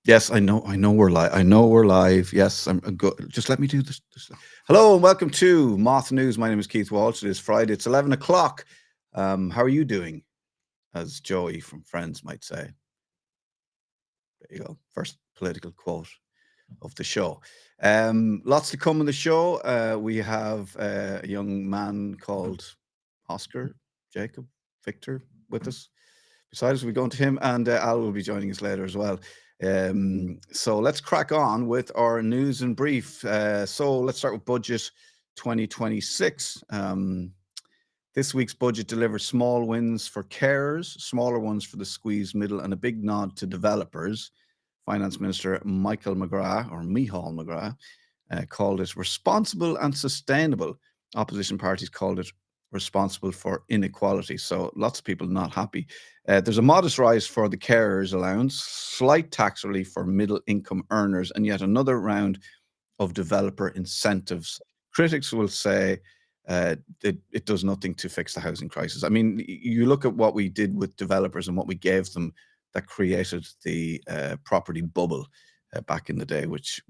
Yes, I know we're live. I know we're live. Yes, I'm good. Just let me do this. Hello and welcome to Moth News. My name is Keith Walsh. It is Friday. It's 11 o'clock. How are you doing? As Joey from Friends might say. There you go. First political quote of the show. Lots to come on the show. We have a young man called Oscar Victor with us. Besides, we go into him, and Al will be joining us later as well. So let's crack on with our news and brief. So let's start with budget 2026. This week's budget delivers small wins for carers, smaller ones for the squeezed middle, and a big nod to developers. Finance Minister Michael McGrath called it responsible and sustainable. Opposition parties called it responsible for inequality. So lots of people not happy. There's a modest rise for the carers allowance, slight tax relief for middle income earners, and yet another round of developer incentives. Critics will say it does nothing to fix the housing crisis. I mean, you look at what we did with developers and what we gave them that created the property bubble back in the day, which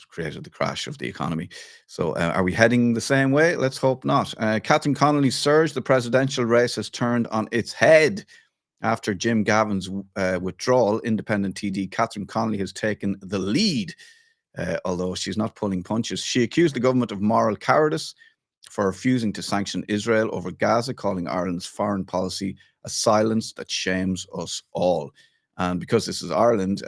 created the crash of the economy. So are we heading the same way? Let's hope not. Catherine Connolly's surge, the presidential race has turned on its head. After Jim Gavin's withdrawal, independent TD Catherine Connolly has taken the lead, although she's not pulling punches. She accused the government of moral cowardice for refusing to sanction Israel over Gaza, calling Ireland's foreign policy a silence that shames us all. And because this is Ireland,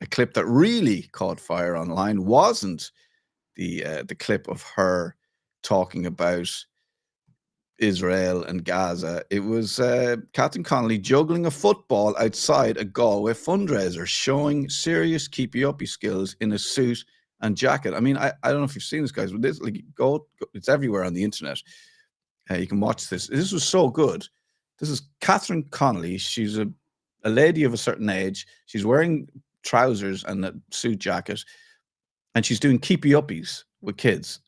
a clip that really caught fire online wasn't the clip of her talking about Israel and Gaza. It was Catherine Connolly juggling a football outside a Galway fundraiser, showing serious keepy-uppy skills in a suit and jacket. I mean, I don't know if you've seen this, guys, but this, like, go it's everywhere on the internet. You can watch this. This was so good. This is Catherine Connolly. She's a lady of a certain age. She's wearing trousers and a suit jacket, and she's doing keepy-uppies with kids.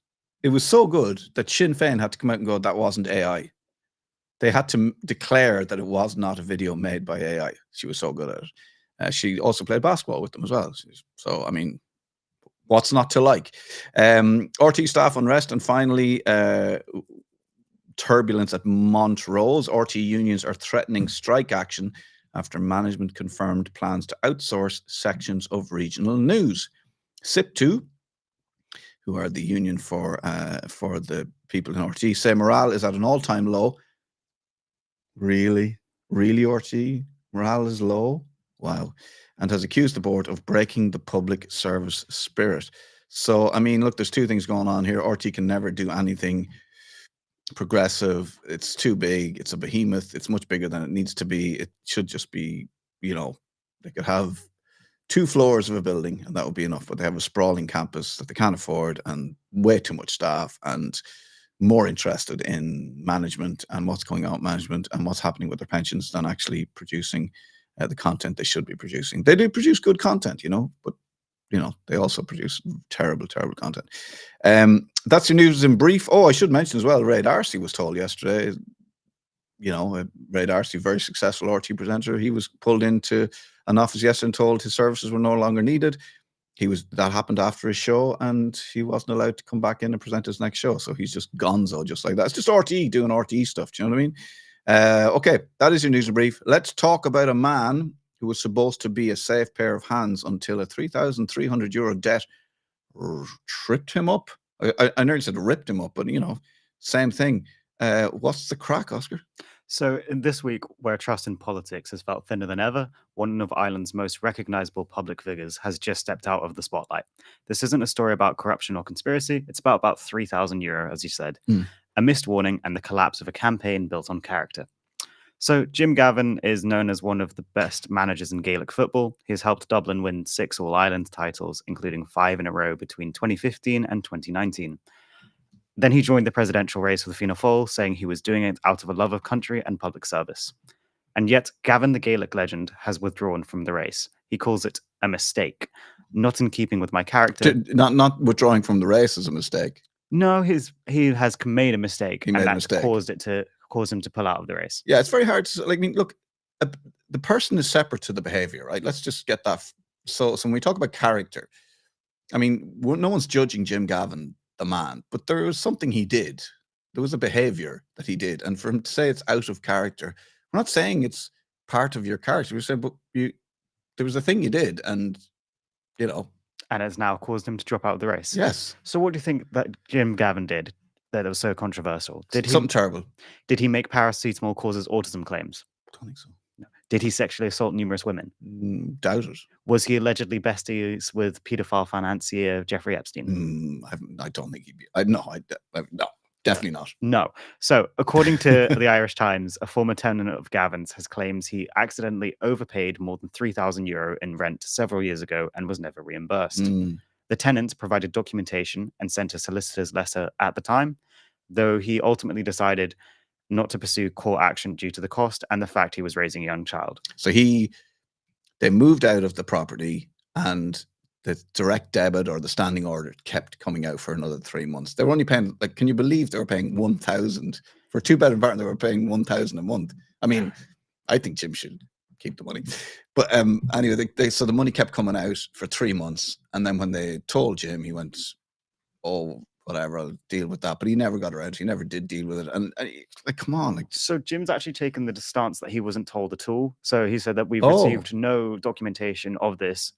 It was so good that Sinn Féin had to come out and go, that wasn't AI. They had to declare that it was not a video made by AI. She was so good at it. She also played basketball with them as well. So, I mean, what's not to like? RT staff unrest, and finally, turbulence at Montrose. RT unions are threatening strike action after management confirmed plans to outsource sections of regional news. SIP2, who are the union for the people in RT, say morale is at an all-time low. Really, RT? Morale is low? Wow. And has accused the board of breaking the public service spirit. So, I mean, look, there's two things going on here. RT can never do anything progressive. It's too big. It's a behemoth. It's much bigger than it needs to be. It should just be, they could have 2 floors of a building and that would be enough, but they have a sprawling campus that they can't afford and way too much staff and more interested in management and what's going on with management and what's happening with their pensions than actually producing the content they should be producing. They do produce good content, but they also produce terrible content. That's your news in brief. Oh, I should mention as well, Ray Darcy was told yesterday, Ray Darcy, very successful RT presenter, he was pulled into an office yesterday and told his services were no longer needed. That happened after his show, and he wasn't allowed to come back in and present his next show. So he's just gonzo, just like that. It's just RT doing RT stuff. Do you know what I mean? Okay, that is your news in brief. Let's talk about a man who was supposed to be a safe pair of hands until a €3,300 debt tripped him up. I nearly said ripped him up, but same thing. What's the crack, Oscar? So in this week, where trust in politics has felt thinner than ever, one of Ireland's most recognisable public figures has just stepped out of the spotlight. This isn't a story about corruption or conspiracy. It's about €3,000, as you said, a missed warning and the collapse of a campaign built on character. So Jim Gavin is known as one of the best managers in Gaelic football. He has helped Dublin win 6 All-Ireland titles, including 5 in a row between 2015 and 2019. Then he joined the presidential race with Fianna Fáil, saying he was doing it out of a love of country and public service. And yet, Gavin, the Gaelic legend, has withdrawn from the race. He calls it a mistake, not in keeping with my character. Not withdrawing from the race is a mistake. No, he has made a mistake, and that's caused him to pull out of the race. Yeah, it's very hard to look. the person is separate to the behavior, right? Let's just get that. So when we talk about character, I mean, no one's judging Jim Gavin, the man, but there was something he did. There was a behavior that he did. And for him to say it's out of character, we're not saying it's part of your character. We're saying, but there was a thing you did, and, you know. And has now caused him to drop out of the race. Yes. So what do you think that Jim Gavin did that was so controversial? Something terrible. Did he make paracetamol causes autism claims? I don't think so. No. Did he sexually assault numerous women? Doubt it. Was he allegedly besties with paedophile financier Jeffrey Epstein? I don't think he'd be. No, definitely not. No. So, according to the Irish Times, a former tenant of Gavin's has claimed he accidentally overpaid more than €3,000 in rent several years ago and was never reimbursed. The tenant provided documentation and sent a solicitor's letter at the time, though he ultimately decided not to pursue court action due to the cost and the fact he was raising a young child. So they moved out of the property, and the direct debit or the standing order kept coming out for another 3 months. They were only paying, like, can you believe they were paying 1,000 for a 2-bedroom apartment? They were paying 1,000 a month. I mean, I think Jim should keep the money. But anyway, so the money kept coming out for 3 months, and then when they told Jim, he went, "Oh, whatever, I'll deal with that." But he never got around. He never did deal with it. And like, come on. Like, so Jim's actually taken the stance that he wasn't told at all. So he said that we've received no documentation of this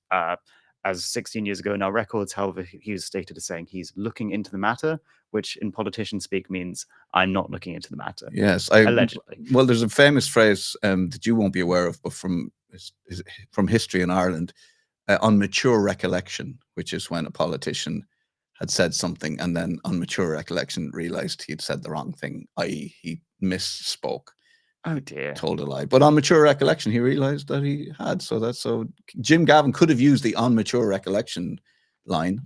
as 16 years ago in our records. However, he was stated as saying he's looking into the matter, which in politician speak means I'm not looking into the matter. Yes. Allegedly. Well, there's a famous phrase that you won't be aware of, but from history in Ireland, on mature recollection, which is when a politician had said something and then on mature recollection realized he had said the wrong thing, i.e. he misspoke. Oh dear. Told a lie. But on mature recollection, he realized that he had. So Jim Gavin could have used the on mature recollection line.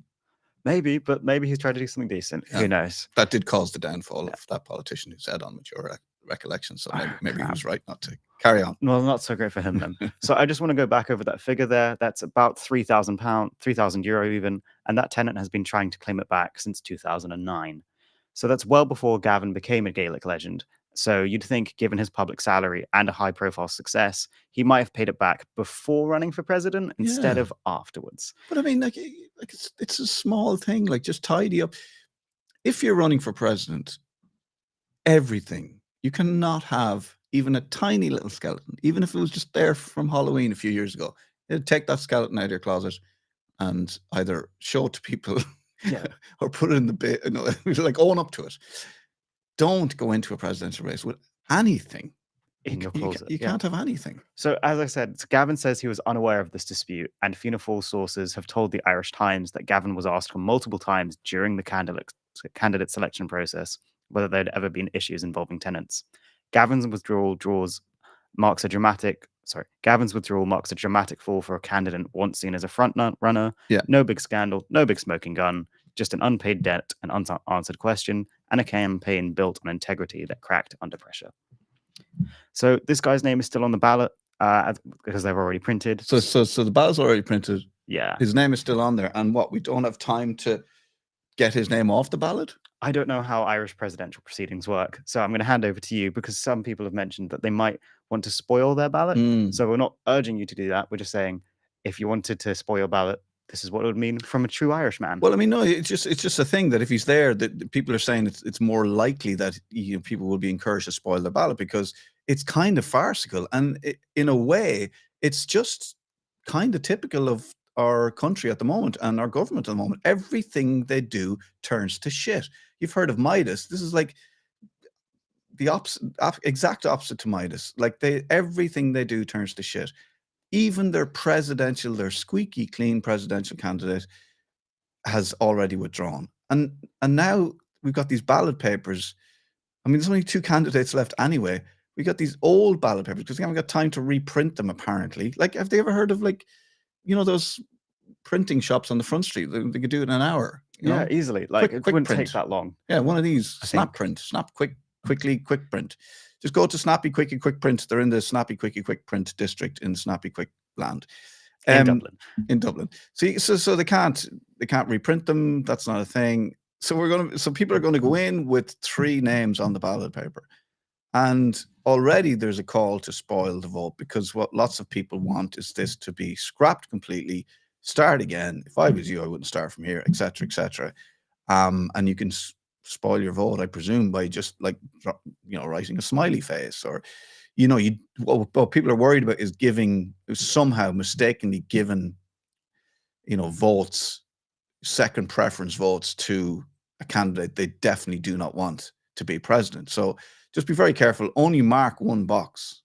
Maybe, but maybe he's tried to do something decent. Yeah. Who knows? That did cause the downfall of that politician who said on mature recollection. So maybe he was right not to carry on. Well, not so great for him then. So I just want to go back over that figure there. That's about £3,000, €3,000 even. And that tenant has been trying to claim it back since 2009. So that's well before Gavin became a Gaelic legend. So you'd think, given his public salary and a high-profile success, he might have paid it back before running for president instead of afterwards. But I mean, like it's a small thing. Like, just tidy up. If you're running for president, everything, you cannot have even a tiny little skeleton, even if it was just there from Halloween a few years ago. Take that skeleton out of your closet and either show it to people or put it in the bin, like own up to it. Don't go into a presidential race with anything in your closet. You can't have anything. So, as I said, Gavin says he was unaware of this dispute, and Fianna Fáil sources have told the Irish Times that Gavin was asked multiple times during the candidate selection process whether there'd ever been issues involving tenants. Gavin's withdrawal marks a dramatic fall for a candidate once seen as a front runner. Yeah. No big scandal, no big smoking gun, just an unpaid debt, an unanswered question, and a campaign built on integrity that cracked under pressure. So this guy's name is still on the ballot because they've already printed. So the ballot's already printed. Yeah. His name is still on there. And what, we don't have time to get his name off the ballot? I don't know how Irish presidential proceedings work. So I'm going to hand over to you because some people have mentioned that they might want to spoil their ballot. So we're not urging you to do that. We're just saying if you wanted to spoil your ballot, this is what it would mean from a true Irishman. Well, I mean, no, it's just a thing that if he's there, that people are saying it's more likely that people will be encouraged to spoil the ballot because it's kind of farcical. And in a way, it's just kind of typical of our country at the moment and our government at the moment. Everything they do turns to shit. You've heard of Midas. This is like the exact opposite to Midas. Like everything they do turns to shit. Even their squeaky clean presidential candidate has already withdrawn. And now we've got these ballot papers. I mean, there's only 2 candidates left anyway. We got these old ballot papers because they haven't got time to reprint them, apparently. Like, have they ever heard of, like, those printing shops on the front street? They could do it in an hour. Yeah, easily. Like, it wouldn't take that long. Yeah, one of these. Snap print. Snap quickly, quick print. Just go to Snappy Quickie Quick Print. They're in the Snappy Quickie Quick Print district in Snappy Quick Land. In Dublin. So they can't reprint them. That's not a thing. So people are going to go in with 3 names on the ballot paper. And already there's a call to spoil the vote, because what lots of people want is this to be scrapped completely, start again. If I was you, I wouldn't start from here, etc., etc. And you can spoil your vote, I presume, by just like, writing a smiley face, or, what people are worried about is somehow mistakenly given, votes, second preference votes to a candidate they definitely do not want to be president. So just be very careful. Only mark one box.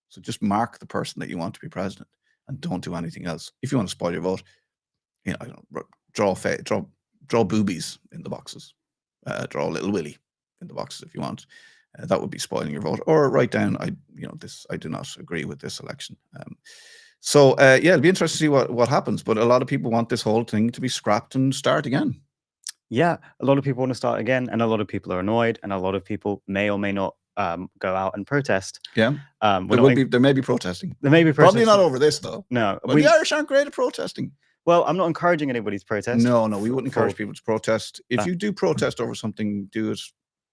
So just mark the person that you want to be president and don't do anything else. If you want to spoil your vote, draw boobies in the boxes. Draw a little willy in the boxes if you want. That would be spoiling your vote. Or write down, I do not agree with this election. So it'll be interesting to see what happens. But a lot of people want this whole thing to be scrapped and start again. Yeah, a lot of people want to start again, and a lot of people are annoyed, and a lot of people may or may not go out and protest. Yeah, there may be protesting. There may be protesting. Probably not over this though. No, but the Irish aren't great at protesting. Well, I'm not encouraging anybody's protest. No, we wouldn't encourage people to protest. If you do protest over something, do it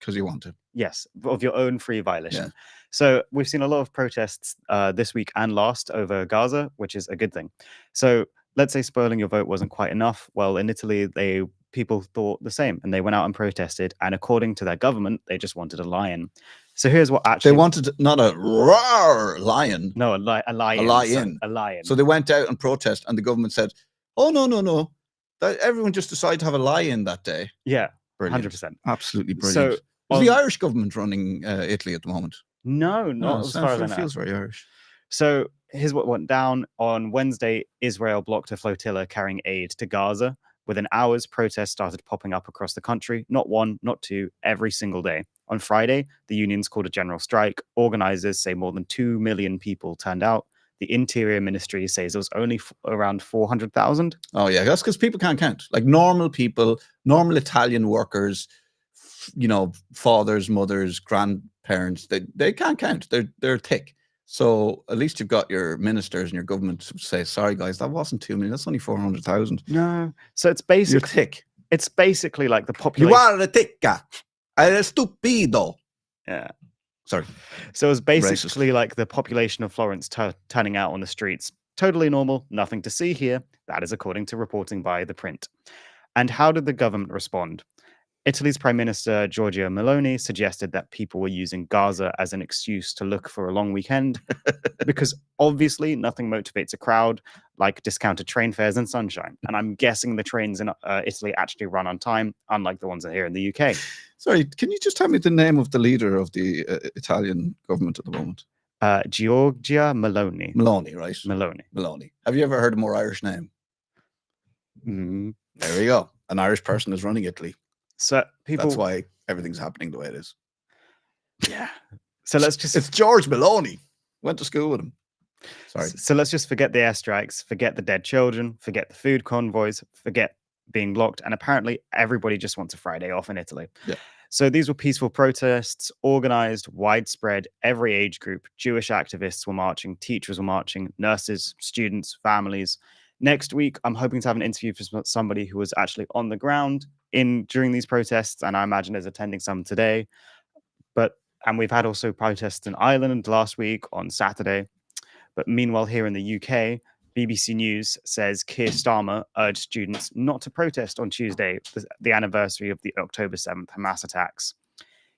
because you want to. Yes, of your own free violation. Yeah. So we've seen a lot of protests this week and last over Gaza, which is a good thing. So let's say spoiling your vote wasn't quite enough. Well, in Italy, people thought the same, and they went out and protested. And according to their government, they just wanted a lion. So here's what actually they wanted: not a roar lion. No, a lion. A lion. So they went out and protest, and the government said, "Oh no! That everyone just decided to have a lion that day." Yeah, brilliant. 100%. Absolutely brilliant. So, is the Irish government running Italy at the moment? No, not as far as I know. It feels very Irish. So here's what went down. On Wednesday, Israel blocked a flotilla carrying aid to Gaza. Within hours, protests started popping up across the country. Not one, not two, every single day. On Friday, the unions called a general strike. Organizers say more than 2 million people turned out. The Interior Ministry says it was only around 400,000. Oh, yeah. That's because people can't count. Like normal people, normal Italian workers, fathers, mothers, grandparents, they can't count. They're thick. So at least you've got your ministers and your government to say, sorry, guys, that wasn't 2 million. That's only 400,000. No. So it's basically... You're thick. It's basically like the population... You are a ticca. Stupido. Yeah. Sorry. So it's basically like the population of Florence turning out on the streets. Totally normal. Nothing to see here. That is according to reporting by The Print. And how did the government respond? Italy's Prime Minister Giorgia Meloni suggested that people were using Gaza as an excuse to look for a long weekend because obviously nothing motivates a crowd like discounted train fares and sunshine. And I'm guessing the trains in Italy actually run on time, unlike the ones here in the UK. Sorry, can you just tell me the name of the leader of the Italian government at the moment? Giorgia Meloni. Meloni, right? Meloni. Have you ever heard a more Irish name? There we go. An Irish person is running Italy. So that's why everything's happening the way it is. Yeah. So it's George Meloni. Went to school with him. Sorry. So let's just forget the airstrikes, forget the dead children, forget the food convoys, forget being blocked. And apparently everybody just wants a Friday off in Italy. Yeah. So these were peaceful protests, organized, widespread, every age group. Jewish activists were marching, teachers were marching, nurses, students, families. Next week, I'm hoping to have an interview for somebody who was actually on the ground during these protests, and I imagine is attending some today. And we've had also protests in Ireland last week on Saturday. But meanwhile, here in the UK, BBC News says Keir Starmer urged students not to protest on Tuesday, the anniversary of the October 7th Hamas attacks.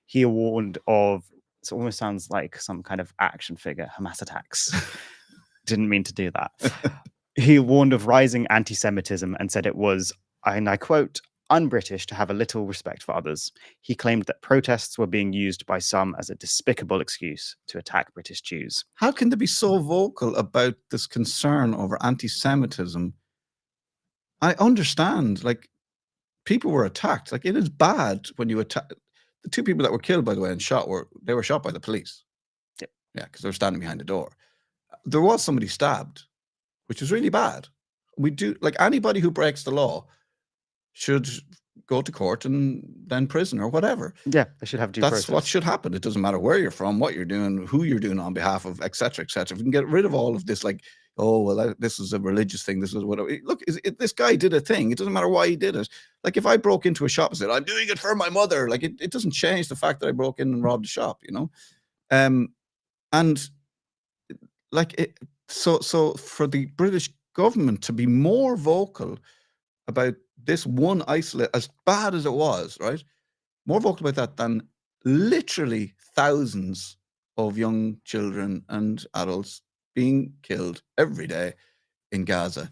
He warned of, it almost sounds like some kind of action figure, Hamas attacks. Didn't mean to do that. He warned of rising anti-Semitism and said it was, and I quote, un-British to have a little respect for others. He claimed that protests were being used by some as a despicable excuse to attack British Jews. How can they be so vocal about this concern over anti-Semitism? I understand, like, people were attacked. Like, it is bad when you attack. The 2 people that were killed, by the way, and shot were shot by the police. Yeah, because they were standing behind the door. There was somebody stabbed, which is really bad. We do, like, anybody who breaks the law should go to court and then prison or whatever. Yeah, they should have due process. That's what should happen. It doesn't matter where you're from, what you're doing, who you're doing on behalf of, etc., etc. If we can get rid of all of this, like, oh, well, this is a religious thing. This is whatever. Look, this guy did a thing. It doesn't matter why he did it. Like, if I broke into a shop and said, I'm doing it for my mother, like, it doesn't change the fact that I broke in and robbed a shop, you know? And so for the British government to be more vocal about this one isolate, as bad as it was, right? More vocal about that than literally thousands of young children and adults being killed every day in Gaza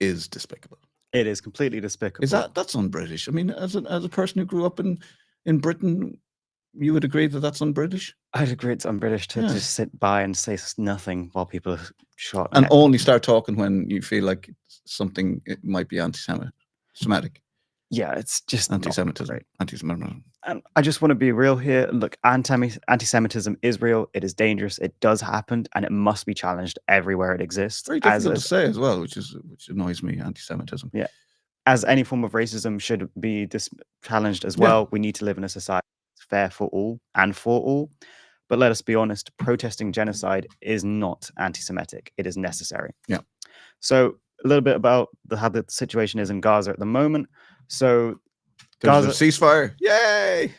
is despicable. It is completely despicable. That's un-British? I mean, as a person who grew up in Britain, you would agree that that's un-British? I'd agree it's un-British to just sit by and say nothing while people are shot. And only start talking when you feel like something it might be anti-Semitic. Yeah, it's just anti-Semitism. Anti-Semitism. And I just want to be real here. Look, anti-Semitism is real. It is dangerous. It does happen, and it must be challenged everywhere it exists. Very difficult to say as well, which annoys me. Anti-Semitism. Yeah, as any form of racism should be challenged as well. We need to live in a society that's fair for all and for all. But let us be honest: protesting genocide is not anti-Semitic. It is necessary. Yeah. So a little bit about how the situation is in Gaza at the moment. So there's a ceasefire. Yay!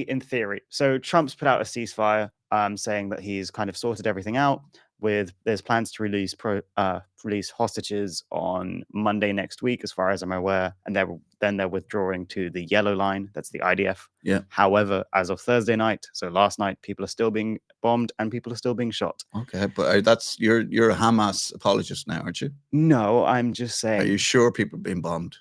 In theory. So Trump's put out a ceasefire, saying that he's kind of sorted everything out. There's plans to release hostages on Monday next week, as far as I'm aware, and they're withdrawing to the yellow line. That's the IDF. Yeah. However, as of Thursday night, so last night, people are still being bombed and people are still being shot. Okay, but you're a Hamas apologist now, aren't you? No, I'm just saying. Are you sure people are being bombed?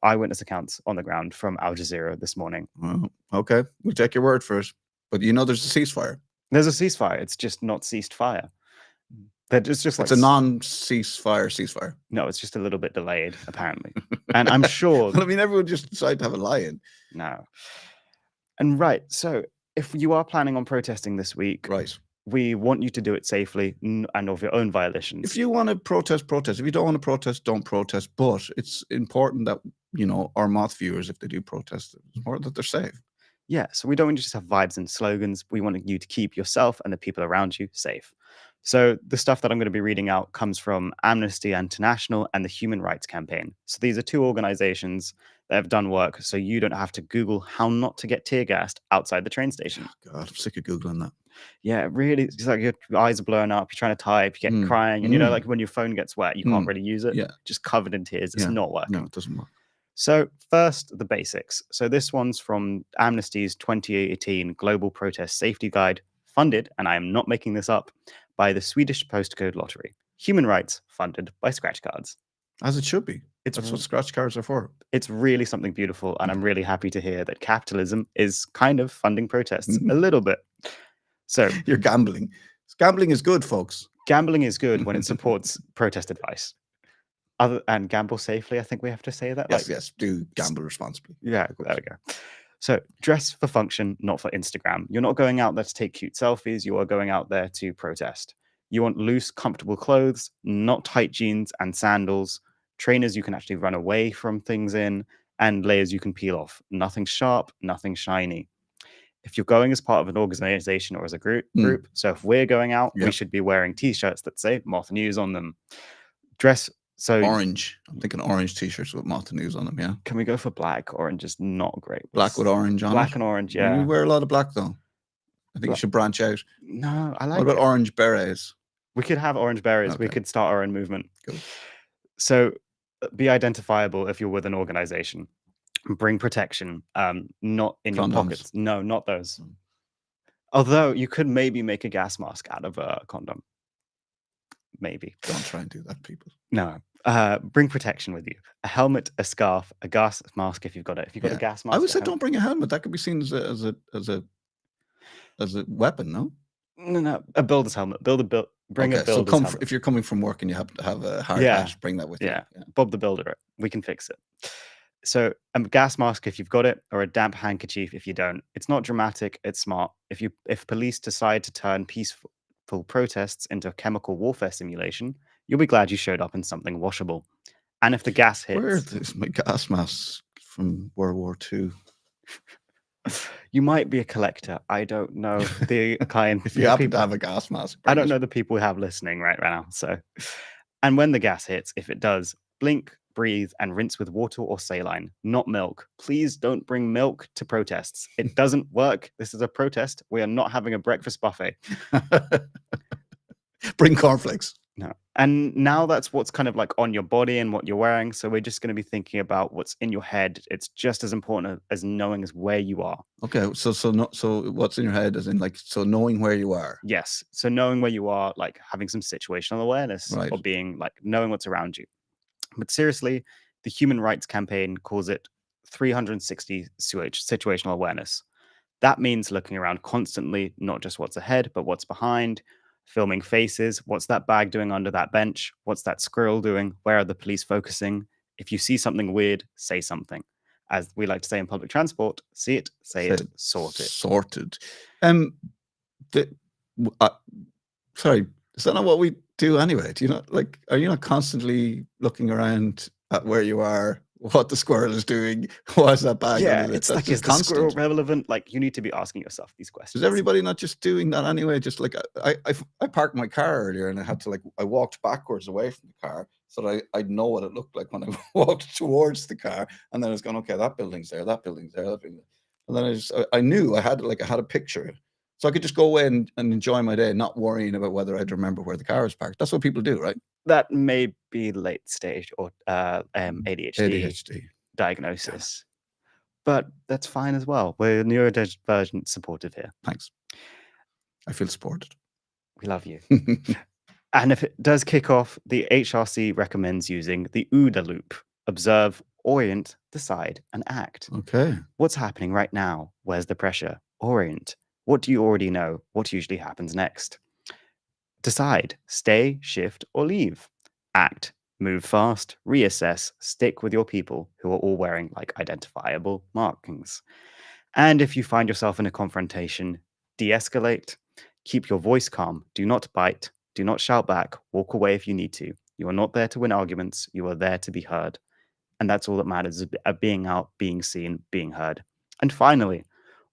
Eyewitness accounts on the ground from Al Jazeera this morning. Well, okay, we'll take your word for it. But there's a ceasefire. There's a ceasefire. It's just not ceased fire. It's a non-ceasefire. No, it's just a little bit delayed, apparently. And I'm sure. Well, I mean, everyone just decided to have a lie-in. No. And right, so if you are planning on protesting this week, right, we want you to do it safely and of your own violations. If you want to protest. If you don't want to protest, don't protest. But it's important that our moth viewers, if they do protest, it's important that they're safe. Yeah, so we don't want you to just have vibes and slogans. We want you to keep yourself and the people around you safe. So the stuff that I'm going to be reading out comes from Amnesty International and the Human Rights Campaign. So these are two organizations that have done work so you don't have to Google how not to get tear gassed outside the train station. Oh, God, I'm sick of Googling that. Yeah, really. It's like your eyes are blowing up, you're trying to type, you get crying, and like when your phone gets wet, you can't really use it. Yeah. Just covered in tears. It's not working. No, it doesn't work. So first, the basics. So this one's from Amnesty's 2018 Global Protest Safety Guide, funded, and I am not making this up, by the Swedish Postcode Lottery. Human rights funded by scratch cards. As it should be. That's what scratch cards are for. It's really something beautiful, and I'm really happy to hear that capitalism is kind of funding protests a little bit. So you're gambling. Gambling is good, folks. Gambling is good when it supports protest advice. And gamble safely, I think we have to say that. Yes, do gamble responsibly. Yeah, there we go. So dress for function, not for Instagram. You're not going out there to take cute selfies. You are going out there to protest. You want loose, comfortable clothes, not tight jeans and sandals, trainers you can actually run away from things in, and layers you can peel off. Nothing sharp, nothing shiny. If you're going as part of an organization or as a group, so if we're going out, we should be wearing t-shirts that say Moth News on them. Dress orange. I'm thinking orange t-shirts with Moth News on them, yeah. Can we go for black? Orange is not great. Black with orange on Black and orange, yeah. You wear a lot of black, though. I think you should branch out. No, I like What about orange berets? We could have orange berets. Okay. We could start our own movement. Cool. So be identifiable if you're with an organization. Bring protection, not in your pockets. No, not those. Although you could maybe make a gas mask out of a condom. Maybe. Don't try and do that, people. No. Bring protection with you. A helmet, a scarf, a gas mask if you've got it. If you've got a gas mask. I would say don't bring a helmet. That could be seen as a weapon, no? No. A builder's helmet. Bring a builder's helmet. If you're coming from work and you happen to have a hard hat, bring that with you. Yeah. Bob the Builder. We can fix it. So a gas mask if you've got it, or a damp handkerchief if you don't. It's not dramatic. It's smart. If police decide to turn peaceful protests into a chemical warfare simulation, you'll be glad you showed up in something washable. And if the gas hits... Where is my gas mask from World War II? You might be a collector. I don't know the kind. If you happen to have a gas mask. I don't know the people we have listening right now. So, and when the gas hits, if it does, blink, breathe, and rinse with water or saline, not milk. Please don't bring milk to protests. It doesn't work. This is a protest. We are not having a breakfast buffet. Bring cornflakes. No. And now that's what's kind of like on your body and what you're wearing. So we're just going to be thinking about what's in your head. It's just as important as knowing as where you are. Okay, so what's in your head, as in like, so knowing where you are. Yes. So knowing where you are, like having some situational awareness, Right. or being like knowing what's around you. But seriously, the Human Rights Campaign calls it 360 situational awareness. That means looking around constantly, not just what's ahead, but what's behind, filming faces. What's that bag doing under that bench? What's that squirrel doing? Where are the police focusing? If you see something weird, say something. As we like to say in public transport, see it, say it, sort it. Sorted. Sorry, is that not what we do anyway? Do you not, like, are you not constantly looking around at where you are, what the squirrel is doing, what's that bag Yeah, under it? it's That's like, just is the squirrel constant. relevant? Like, you need to be asking yourself these questions. Is everybody not just doing that anyway? Just like I parked my car earlier and I had to, like, I walked backwards away from the car so that I'd know what it looked like when I walked towards the car, and then I was going, okay, that building's there, that building's there, that building. And then I knew I had a picture, so I could just go away and enjoy my day, not worrying about whether I'd remember where the car was parked. That's what people do, right? That may be late stage or ADHD diagnosis. But that's fine as well. We're neurodivergent supportive here. Thanks. I feel supported. We love you. And if it does kick off, the HRC recommends using the OODA loop: observe, orient, decide, and act. Okay. What's happening right now? Where's the pressure? Orient. What do you already know? What usually happens next? Decide, stay, shift, or leave. Act, move fast, reassess, stick with your people who are all wearing like identifiable markings. And if you find yourself in a confrontation, de-escalate, keep your voice calm, do not bite, do not shout back, walk away if you need to. You are not there to win arguments, you are there to be heard. And that's all that matters, is being out, being seen, being heard. And finally,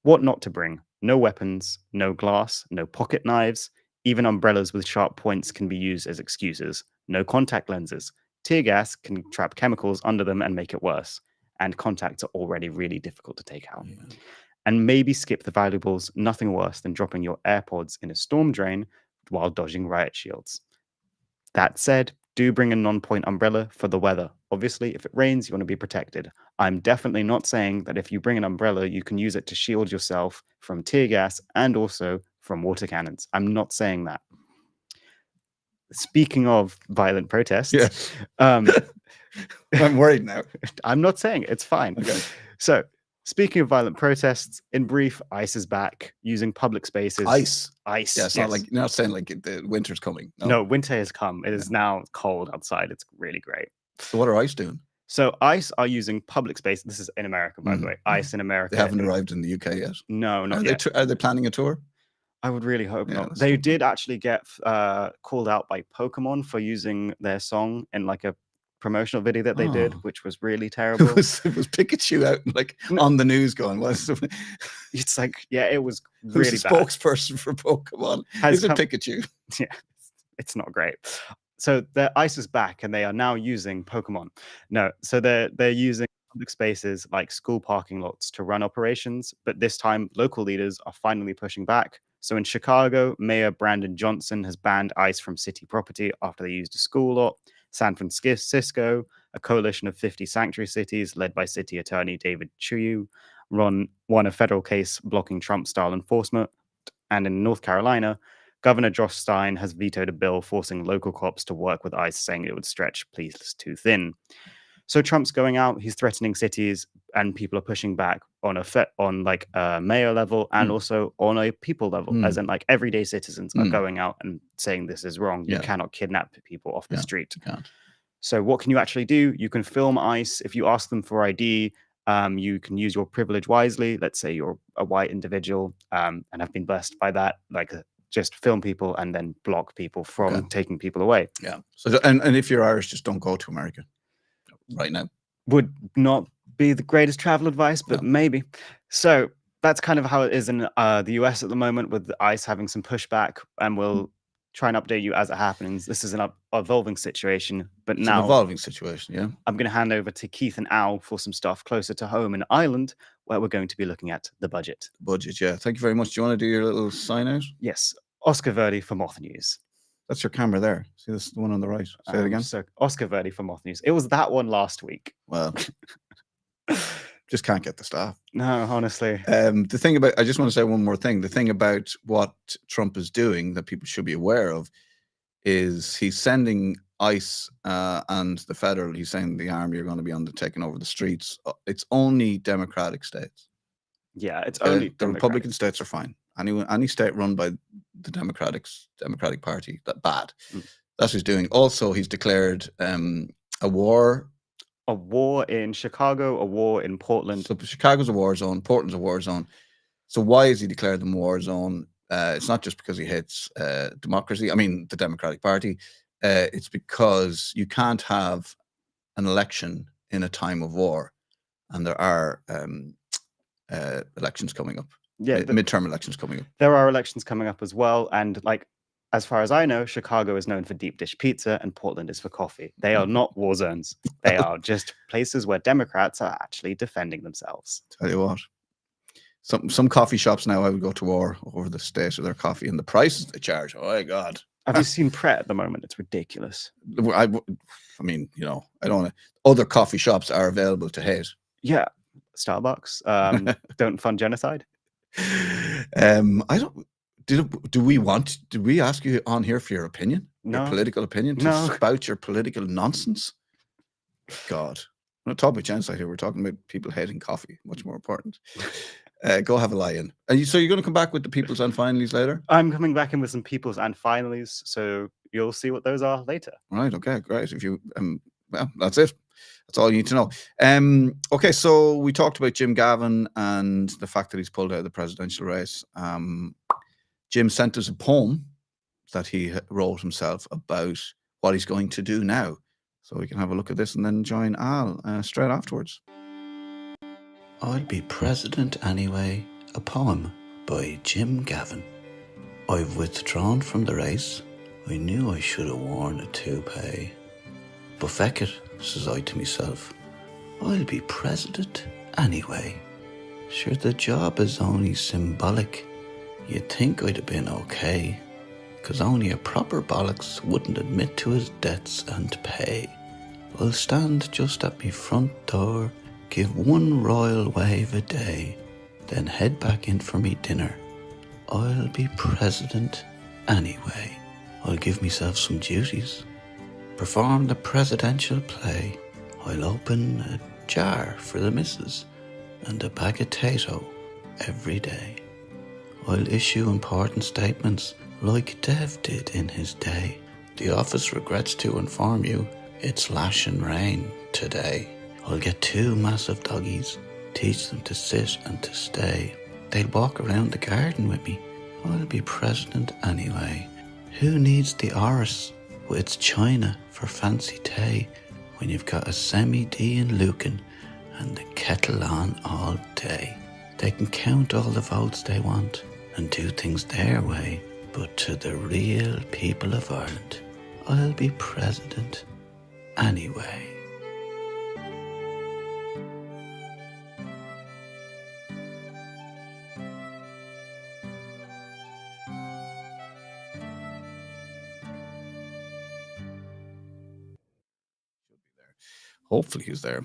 what not to bring: no weapons, no glass, no pocket knives, even umbrellas with sharp points can be used as excuses. No contact lenses. Tear gas can trap chemicals under them and make it worse. And contacts are already really difficult to take out. Yeah. And maybe skip the valuables. Nothing worse than dropping your AirPods in a storm drain while dodging riot shields. That said, do bring a non-point umbrella for the weather. Obviously, if it rains, you want to be protected. I'm definitely not saying that if you bring an umbrella, you can use it to shield yourself from tear gas and also from water cannons. I'm not saying that. Speaking of violent protests, Yes. I'm worried now. I'm not saying it's fine. Okay. So, speaking of violent protests, in brief, ICE is back using public spaces. Ice. ICE. Yeah, it's not like, you're not saying like the winter's coming. No, winter has come. It is now cold outside. It's really great. So what are ICE doing? So ICE are using public space. This is in America, by the way. ICE in America. They haven't arrived in the UK yet. No, not yet. Are they planning a tour? I would really hope Yeah, not. let's They hope did actually get called out by Pokemon for using their song in like a promotional video that they did, Oh. which was really terrible. It was Pikachu out like on the news going, what's It's like, yeah, it was who's really the bad. spokesperson for Pokemon? Is it Pikachu? Yeah, it's not great. So the ICE is back and they are now using Pokemon. No, so they're using public spaces like school parking lots to run operations, but this time local leaders are finally pushing back. So in Chicago, Mayor Brandon Johnson has banned ICE from city property after they used a school lot. San Francisco, a coalition of 50 sanctuary cities led by City Attorney David Chiu, won a federal case blocking Trump-style enforcement. And in North Carolina, Governor Josh Stein has vetoed a bill forcing local cops to work with ICE, saying it would stretch police too thin. So Trump's going out, he's threatening cities, and people are pushing back on a mayor level and also on a people level, as in like everyday citizens are going out and saying this is wrong. You cannot kidnap people off the street. So what can you actually do? You can film ICE. If you ask them for ID, you can use your privilege wisely. Let's say you're a white individual and have been blessed by that, like just film people and then block people from taking people away. Yeah. So and if you're Irish, just don't go to America right now. Would not be the greatest travel advice, but maybe. So that's kind of how it is in the US at the moment, with ICE having some pushback, and we'll try and update you as it happens. This is an evolving situation, but It's an now evolving situation, yeah. I'm going to hand over to Keith and Al for some stuff closer to home in Ireland, where we're going to be looking at the budget. Budget, yeah. Thank you very much. Do you want to do your little sign out? Yes, Oscar Virdee for Moth News. That's your camera there. See this the one on the right. Say it again. So Oscar Virdee for Moth News. It was that one last week. Well, just can't get the staff. No, honestly. The thing about, I just want to say one more thing. The thing about what Trump is doing that people should be aware of is he's sending ICE and the federal, he's saying the army are going to be taking over the streets. It's only Democratic states. Yeah, it's only the Republican states are fine. Any state run by the Democratic Party, that bad. That's what he's doing. Also, he's declared a war. A war in Chicago, a war in Portland. So Chicago's a war zone, Portland's a war zone. So why has he declared them a war zone? It's not just because he hates democracy. I mean, the Democratic Party. It's because you can't have an election in a time of war, and there are elections coming up. Yeah, midterm elections coming up. There are elections coming up as well, and like, as far as I know, Chicago is known for deep dish pizza and Portland is for coffee. They are not war zones. They are just places where Democrats are actually defending themselves. Tell you what, some coffee shops now, I would go to war over the state of their coffee and the prices they charge. Oh my God. Have you seen Pret at the moment? It's ridiculous. I mean, you know, I don't know. Other coffee shops are available to hate. Yeah. Starbucks. Don't fund genocide. I don't. Did we ask you on here for your opinion? No. Your political opinion? To spout your political nonsense? God. We're not talking about genocide here. We're talking about people hating coffee. Much more important. Go have a lie in. So you're going to come back with the peoples and finalies later? I'm coming back in with some peoples and finalies, so you'll see what those are later. Right. Okay. Great. If you well, that's it. That's all you need to know. Okay. So we talked about Jim Gavin and the fact that he's pulled out of the presidential race. Jim sent us a poem that he wrote himself about what he's going to do now. So we can have a look at this and then join Al straight afterwards. I'll be president anyway, a poem by Jim Gavin. I've withdrawn from the race. I knew I should have worn a toupee. But feck it, says I to myself, I'll be president anyway. Sure, the job is only symbolic. You'd think I'd have been okay, 'cause only a proper bollocks wouldn't admit to his debts and pay. I'll stand just at me front door, give one royal wave a day, then head back in for me dinner. I'll be president anyway. I'll give myself some duties, perform the presidential play. I'll open a jar for the missus and a bag of tato every day. I'll issue important statements like Dev did in his day. The office regrets to inform you it's lash and rain today. I'll get 2 massive doggies, teach them to sit and to stay. They'll walk around the garden with me. I'll be president anyway. Who needs the Oris with its china for fancy tea when you've got a semi-D in Lucan and the kettle on all day? They can count all the votes they want and do things their way, but to the real people of Ireland, I'll be president anyway. Hopefully he's there.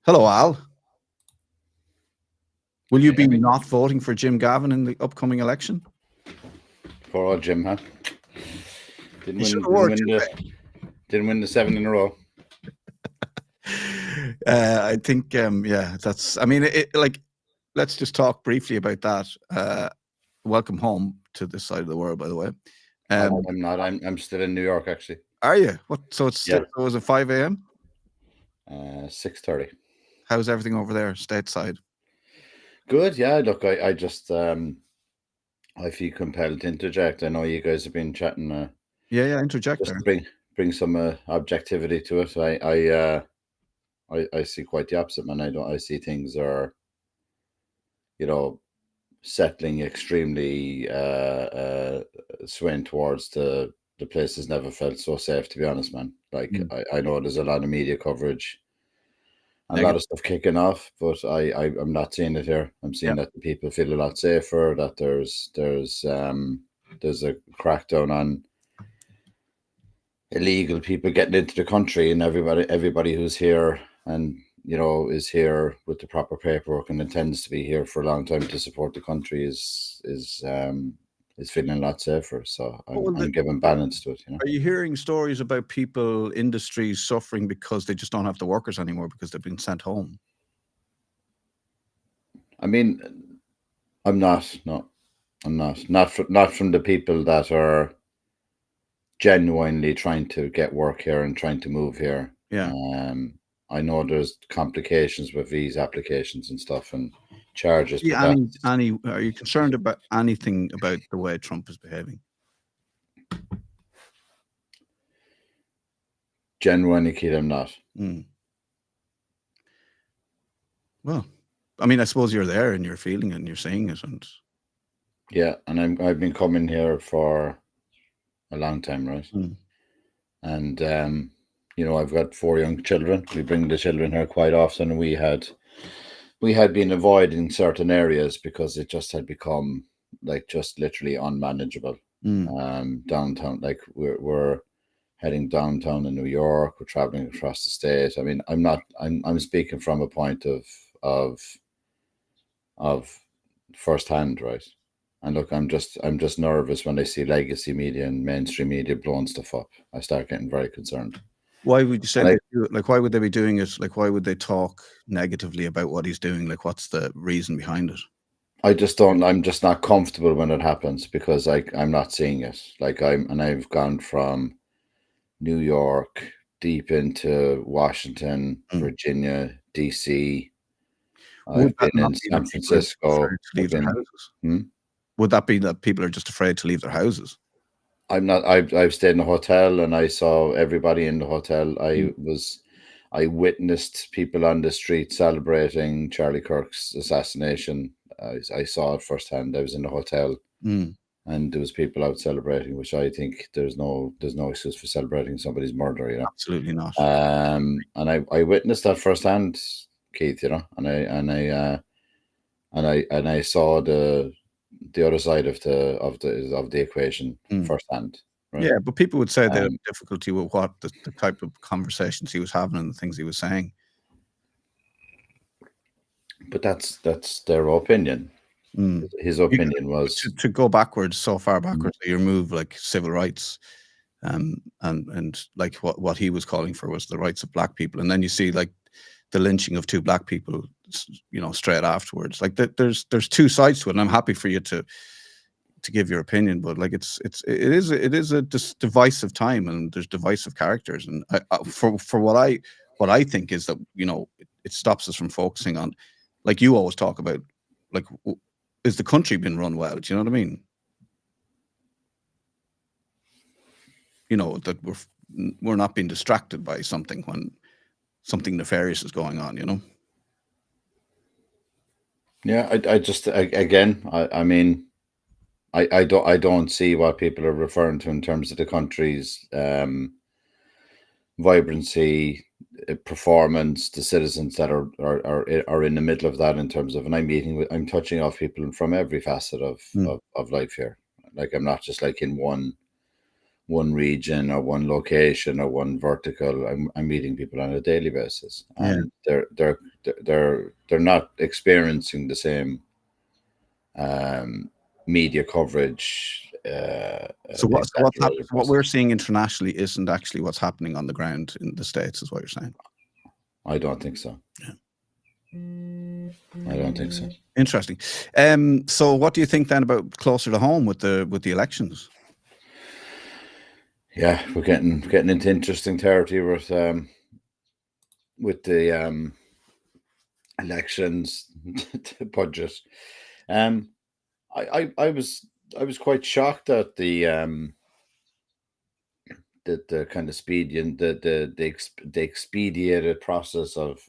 Hello, Al. Will you be not voting for Jim Gavin in the upcoming election? Poor old Jim, huh? Didn't win the 7 in a row. I think, yeah, that's. I mean, let's just talk briefly about that. Welcome home to this side of the world, by the way. I'm not. I'm still in New York, actually. Are you? What? So it's still, so is it 5 a.m.? 6:30. How's everything over there, stateside? Good. Yeah. Look, I just I feel compelled to interject. I know you guys have been chatting. Yeah. Interject just there. Bring some objectivity to it. I see quite the opposite, man. I see things are, settling extremely swaying towards the place has never felt so safe, to be honest, man. Like I know there's a lot of media coverage and a lot of stuff kicking off, but I'm not seeing it here. I'm seeing that the people feel a lot safer, that there's a crackdown on illegal people getting into the country, and everybody who's here and is here with the proper paperwork and intends to be here for a long time to support the country is feeling a lot safer. So I'm giving balance to it. Are you hearing stories about people, industries suffering because they just don't have the workers anymore because they've been sent home? I mean, I'm not. No, I'm not. Not from the people that are genuinely trying to get work here and trying to move here. Yeah. I know there's complications with visa applications and stuff and charges. Yeah, are you concerned about anything about the way Trump is behaving? Genuinely, Keith, I'm not. Well, I mean, I suppose you're there and you're feeling it and you're seeing it, and yeah, and I've been coming here for a long time, right? And I've got 4 young children. We bring the children here quite often. We had been avoiding certain areas because it just had become like just literally unmanageable. Downtown, like we're heading downtown in New York. We're traveling across the state. I mean, I'm speaking from a point of firsthand, right? And look, I'm just nervous when I see legacy media and mainstream media blowing stuff up. I start getting very concerned. Why would you say they do it? Like, why would they be doing it? Like, why would they talk negatively about what he's doing? Like, what's the reason behind it? I'm just not comfortable when it happens because I'm not seeing it. Like I've gone from New York deep into Washington, Virginia, DC. I've been in San Francisco. Would that be that people are just afraid to leave their houses? I'm not. I've stayed in a hotel and I saw everybody in the hotel. I witnessed people on the street celebrating Charlie Kirk's assassination. I saw it firsthand. I was in the hotel, and there was people out celebrating, which I think there's no excuse for celebrating somebody's murder. Absolutely not. And I witnessed that firsthand, Keith. And I saw the other side of the equation firsthand. Right? Yeah, but people would say they had difficulty with what the type of conversations he was having and the things he was saying. But that's their opinion. His opinion was to go backwards, so far backwards that you remove like civil rights, and like what he was calling for was the rights of black people, and then you see like the lynching of 2 black people, straight afterwards. Like there's 2 sides to it, and I'm happy for you to give your opinion, but like it is a divisive time, and there's divisive characters, and for what I think is that it stops us from focusing on, like you always talk about, like, is the country been run well? Do you know what I mean? That we're not being distracted by something when something nefarious is going on. Yeah, I mean, I don't see what people are referring to in terms of the country's vibrancy, performance, the citizens that are in the middle of that in terms of, and I'm touching off people from every facet of life here. Like I'm not just like in one region or one location or one vertical. I'm meeting people on a daily basis, and they're not experiencing the same media coverage. So what we're seeing internationally isn't actually what's happening on the ground in the States, is what you're saying? I don't think so. Yeah. I don't think so. Interesting. So what do you think then about closer to home with the elections? Yeah, we're getting into interesting territory with the elections, the budget. I was quite shocked at the kind of speed and the expedited process of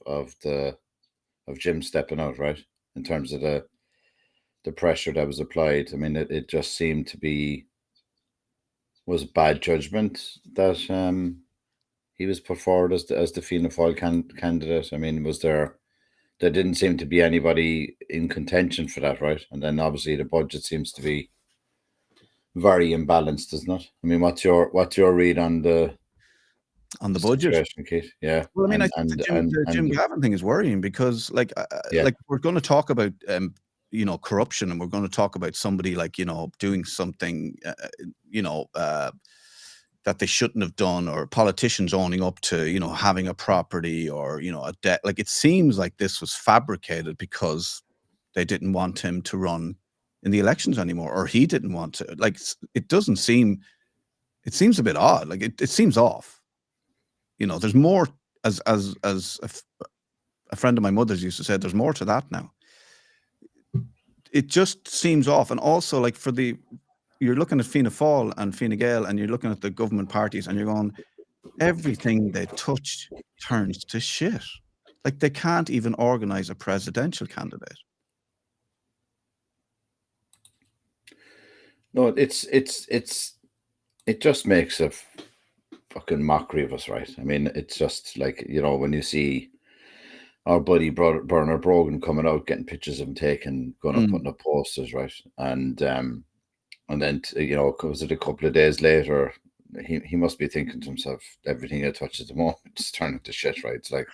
Jim stepping out, right? In terms of the pressure that was applied. I mean, it just seemed to be was bad judgment that he was put forward as the Fianna Fáil candidate. I mean, there didn't seem to be anybody in contention for that, right? And then obviously the budget seems to be very imbalanced, doesn't it? I mean, what's your read on the budget? Keith? Yeah. Well, I mean, I think the Jim Gavin thing is worrying because, like we're going to talk about corruption, and we're going to talk about somebody like doing something that they shouldn't have done, or politicians owning up to having a property or a debt. Like, it seems like this was fabricated because they didn't want him to run in the elections anymore, or he didn't want to. Like, it doesn't seem. It seems a bit odd. Like, it seems off. There's more. As a friend of my mother's used to say, there's more to that now. It just seems off. And also, like, you're looking at Fianna Fáil and Fine Gael, and you're looking at the government parties, and you're going, everything they touch turns to shit. Like, they can't even organize a presidential candidate. No, it just makes a fucking mockery of us, right? I mean, it's just like, when you see our buddy Bernard Brogan coming out, getting pictures of him taken, going up, putting up posters, right? And then, was it a couple of days later, he must be thinking to himself, everything he touches at the moment is turning to shit, right? It's like,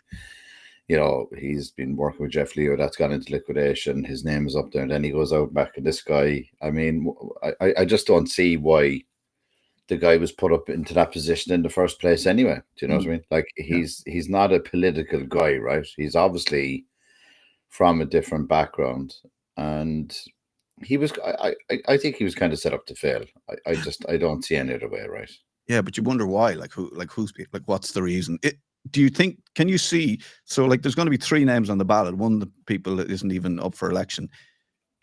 he's been working with Jeff Leo, that's gone into liquidation, his name is up there, and then he goes out back, and this guy, I mean, I just don't see why the guy was put up into that position in the first place anyway. Do you know what I mean? Like, he's not a political guy, right? He's obviously from a different background, and he was, I think he was kind of set up to fail. I don't see any other way, right? Yeah, but you wonder why. What's the reason? Can you see, so, like, there's going to be 3 names on the ballot, one of the people that isn't even up for election.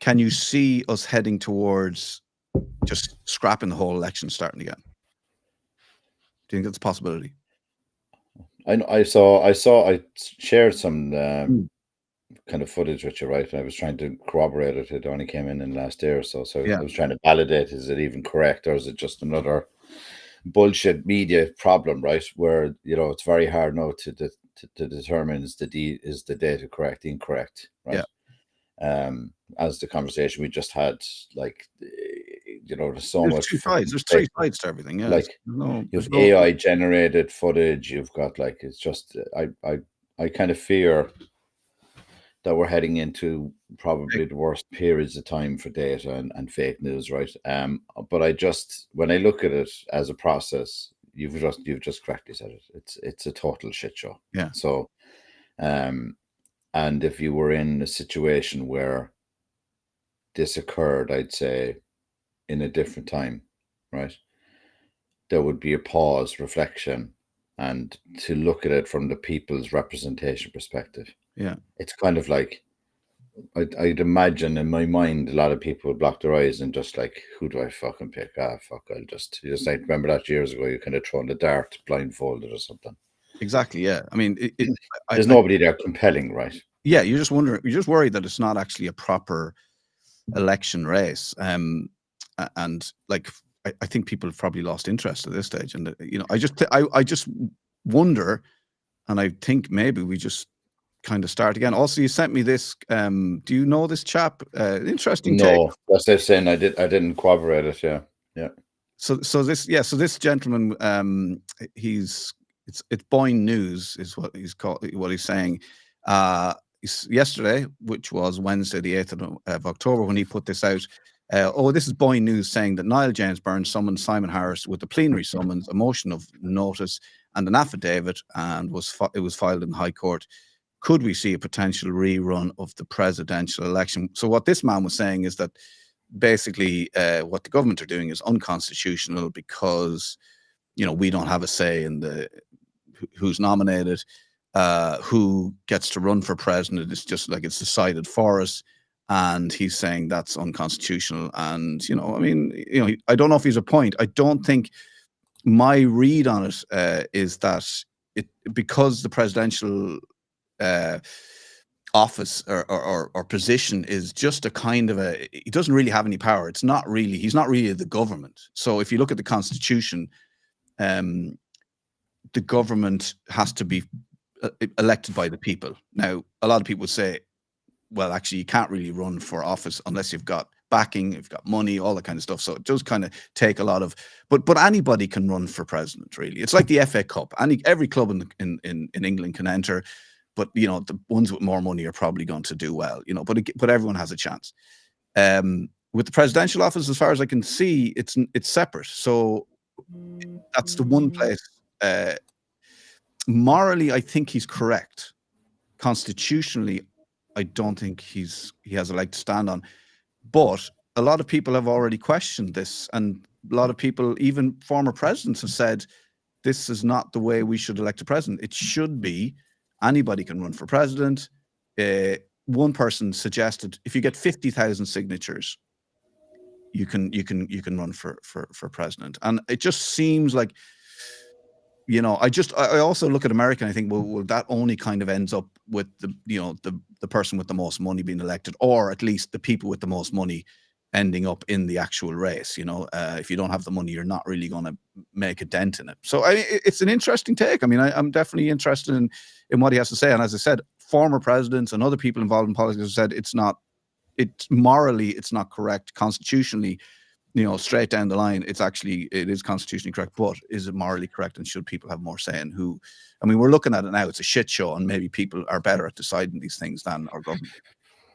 Can you see us heading towards just scrapping the whole election, starting again? Do you think that's a possibility? I shared some kind of footage with you, right? I was trying to corroborate it. It only came in last year or so. So yeah. I was trying to validate, is it even correct, or is it just another bullshit media problem, right? Where, it's very hard now to determine is the data correct, incorrect, right? Yeah. As the conversation we just had, like, there's so much. 2 sides. There's 3 sides to everything. Yeah. Like, you have AI generated footage. You've got, like, it's just, I kind of fear that we're heading into probably the worst periods of time for data and fake news, right? But when I look at it as a process, you've just correctly said it. It's a total shit show. Yeah. So, and if you were in a situation where this occurred, I'd say, in a different time, right, there would be a pause, reflection, and to look at it from the people's representation perspective. Yeah. It's kind of like, I'd imagine in my mind, a lot of people would block their eyes and just like, who do I fucking pick? Fuck, I'll just like, remember that years ago, you kind of throwing the dart blindfolded or something. Exactly. Yeah. I mean, there's nobody there compelling, right? Yeah. You're just worried that it's not actually a proper election race. And like, I think people have probably lost interest at this stage. And, I just wonder, and I think maybe we just kind of start again. Also, you sent me this. Do you know this chap? Interesting. No, that's the saying. I didn't corroborate it. Yeah. So this gentleman, it's Boyne News is what he's called. What he's saying. Yesterday, which was Wednesday, the 8th of October, when he put this out. This is Boyne News saying that Niall James Byrne summoned Simon Harris with a plenary summons, a motion of notice, and an affidavit, and it was filed in the High Court. Could we see a potential rerun of the presidential election? So what this man was saying is that basically what the government are doing is unconstitutional because, we don't have a say in who's nominated, who gets to run for president. It's just like it's decided for us. And he's saying that's unconstitutional. And, I don't know if he's a point. I don't think my read on it is that because the presidential office or position is just a kind of he doesn't really have any power. He's not really the government. So if you look at the Constitution, the government has to be elected by the people. Now, a lot of people say, well, actually, you can't really run for office unless you've got backing, you've got money, all that kind of stuff. So it does kind of take a lot of, but anybody can run for president, really. It's like the FA Cup. Every club in England can enter, but the ones with more money are probably going to do well. But everyone has a chance. With the presidential office, as far as I can see, it's separate. So that's the one place. Morally, I think he's correct. Constitutionally, I don't think he has a leg to stand on. But a lot of people have already questioned this, and a lot of people, even former presidents, have said this is not the way we should elect a president. It should be anybody can run for president. One person suggested if you get 50,000 signatures, you can run for president, and it just seems like. I also look at America and I think, well, that only kind of ends up with the person with the most money being elected, or at least the people with the most money ending up in the actual race. If you don't have the money, you're not really going to make a dent in it. So it's an interesting take. I mean, I'm definitely interested in what he has to say. And as I said, former presidents and other people involved in politics have said it's morally, it's not correct. Constitutionally, straight down the line, it is constitutionally correct, but is it morally correct, and should people have more say in who? I mean, we're looking at it now, it's a shit show, and maybe people are better at deciding these things than our government.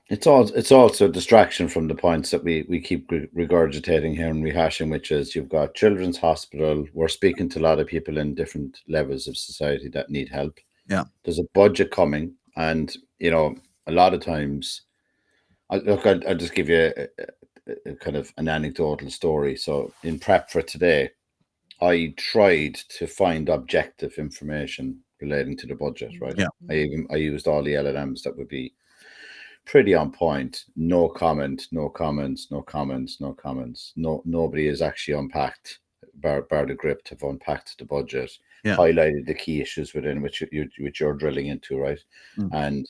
It's also a distraction from the points that we keep regurgitating here and rehashing, which is you've got Children's Hospital. We're speaking to a lot of people in different levels of society that need help. Yeah. There's a budget coming, and, a lot of times, I'll just give you a kind of an anecdotal story. So in prep for today, I tried to find objective information relating to the budget, right? Yeah. I used all the LLMs that would be pretty on point. No comment, no comments, no comments, no comments. Nobody has actually unpacked, bar the grip, have unpacked the budget, highlighted the key issues within which you're drilling into, right? And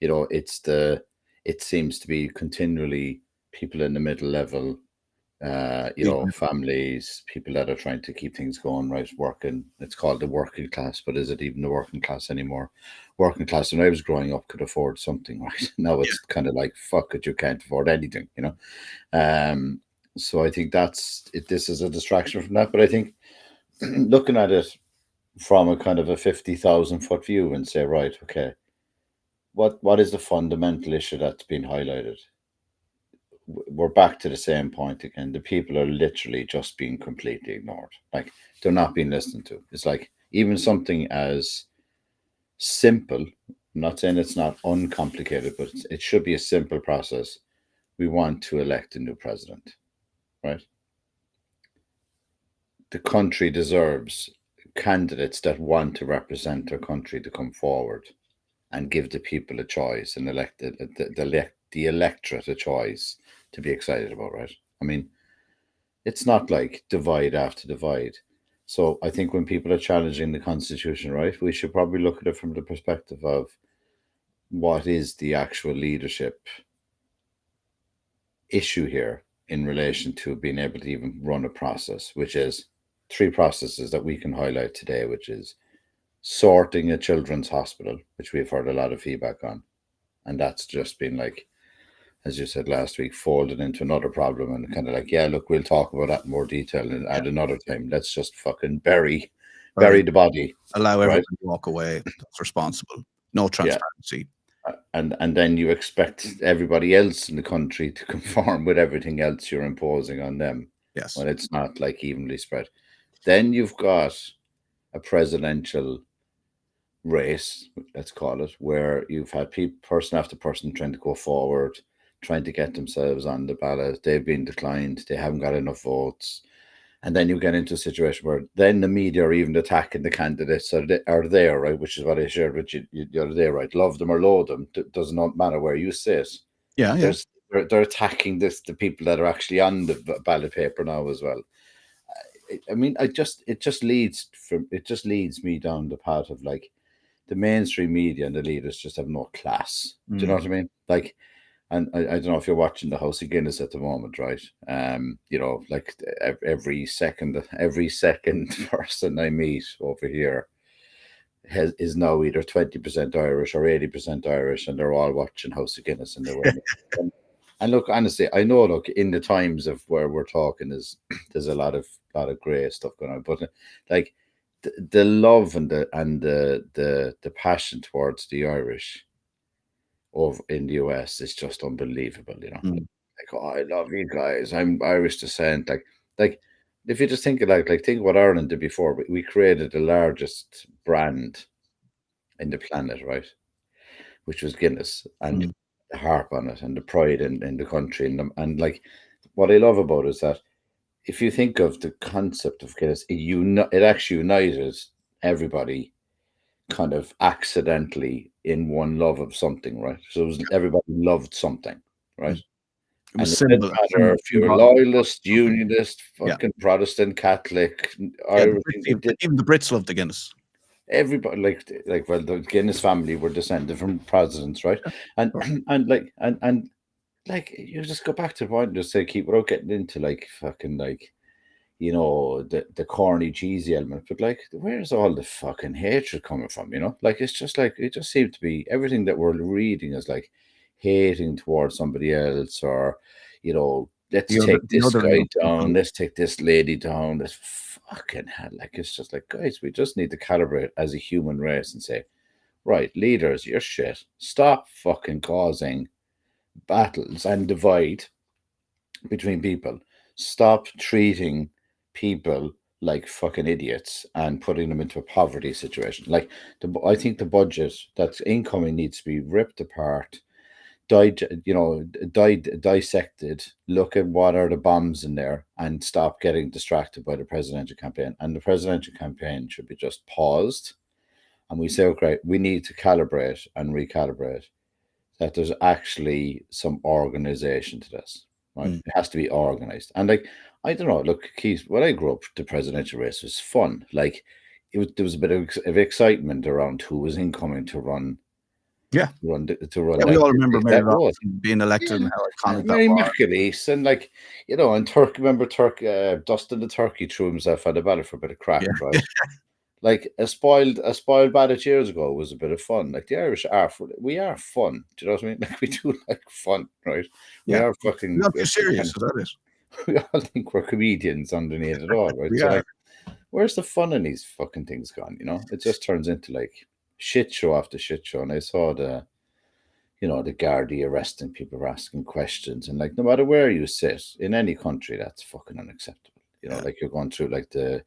it seems to be continually people in the middle level, families, people that are trying to keep things going, right? Working, it's called the working class, but is it even the working class anymore? Working class, when I was growing up, could afford something, right? Now it's kind of like, fuck it, you can't afford anything, So I think this is a distraction from that. But I think looking at it from a kind of a 50,000 foot view and say, right, okay, what is the fundamental issue that's been highlighted? We're back to the same point again. The people are literally just being completely ignored. Like, they're not being listened to. It's like even something as simple, I'm not saying it's not uncomplicated, but it should be a simple process. We want to elect a new president, right? The country deserves candidates that want to represent their country to come forward and give the people a choice and elect the electorate a choice to be excited about, right? I mean, it's not like divide after divide. So I think when people are challenging the Constitution, right, we should probably look at it from the perspective of what is the actual leadership issue here in relation to being able to even run a process, which is 3 processes that we can highlight today, which is sorting a children's hospital, which we've heard a lot of feedback on. And that's just been like, as you said last week, folded into another problem and kind of like, yeah, look, we'll talk about that in more detail and at another time. Let's just fucking bury the body. Allow everyone to walk away. That's responsible. No transparency. And then you expect everybody else in the country to conform with everything else you're imposing on them. Yes. When it's not like evenly spread. Then you've got a presidential race, let's call it, where you've had person after person trying to go forward, trying to get themselves on the ballot. They've been declined. They haven't got enough votes. And then you get into a situation where then the media are even attacking the candidates are there, right? Which is what I shared with you the other day, right? Love them or loathe them. Does not matter where you sit. Yeah. They're attacking the people that are actually on the ballot paper now as well. I mean, it just leads me down the path of like, the mainstream media and the leaders just have no class. Do you know what I mean? Like, and I don't know if you're watching the House of Guinness at the moment, right? You know, like every second person I meet over here is now either 20% Irish or 80% Irish, and they're all watching House of Guinness and they're winning. And look, honestly, I know, look, in the times of where we're talking there's a lot of great stuff going on, but like the love and the passion towards the Irish over in the US is just unbelievable, you know. Like, oh, I love you guys. I'm Irish descent. Like if you just think of think what Ireland did before, we created the largest brand in the planet, right? Which was Guinness, and the harp on it and the pride in the country. And like what I love about it is that if you think of the concept of Guinness, it actually united everybody kind of accidentally in one love of something, right? So everybody loved something, right? It was and it didn't matter if you were loyalist, unionist, fucking Protestant, Catholic, Irish. Even the Brits loved the Guinness. Everybody well, the Guinness family were descended from presidents, right? And like you just go back to the point and just say, keep without getting into like fucking like, you know, the corny cheesy element, but like where's all the fucking hatred coming from, you know? Like it's just like it just seemed to be everything that we're reading is like hating towards somebody else, or, you know, let's take this guy down, let's take this lady down, this fucking hell. Like it's just like, guys, we just need to calibrate as a human race and say, right, leaders, you're shit. Stop fucking causing battles and divide between people. Stop treating people like fucking idiots and putting them into a poverty situation. Like I think the budget that's incoming needs to be ripped apart, dissected, look at what are the bombs in there, and stop getting distracted by the presidential campaign. And the presidential campaign should be just paused, and we say, okay, we need to calibrate and recalibrate that there's actually some organization to this, right? It has to be organized. And like, I don't know, look, Keith, when I grew up, the presidential race was fun. Like there was a bit of excitement around who was incoming to run. Yeah, we all remember Mary Robinson being elected and how iconic Mary that was. McAleese, and like, you know, and remember Dustin the Turkey threw himself at the ballot for a bit of crack, right? Like a spoiled ballot years ago was a bit of fun. Like the Irish we are fun. Do you know what I mean? Like we do like fun, right? We are fucking not too serious, is that it? We all think we're comedians underneath it all, right? So like, where's the fun in these fucking things gone? You know, it just turns into like shit show after shit show. And I saw the Gardaí arresting people for asking questions, and like no matter where you sit in any country, that's fucking unacceptable. You know, like you're going through like the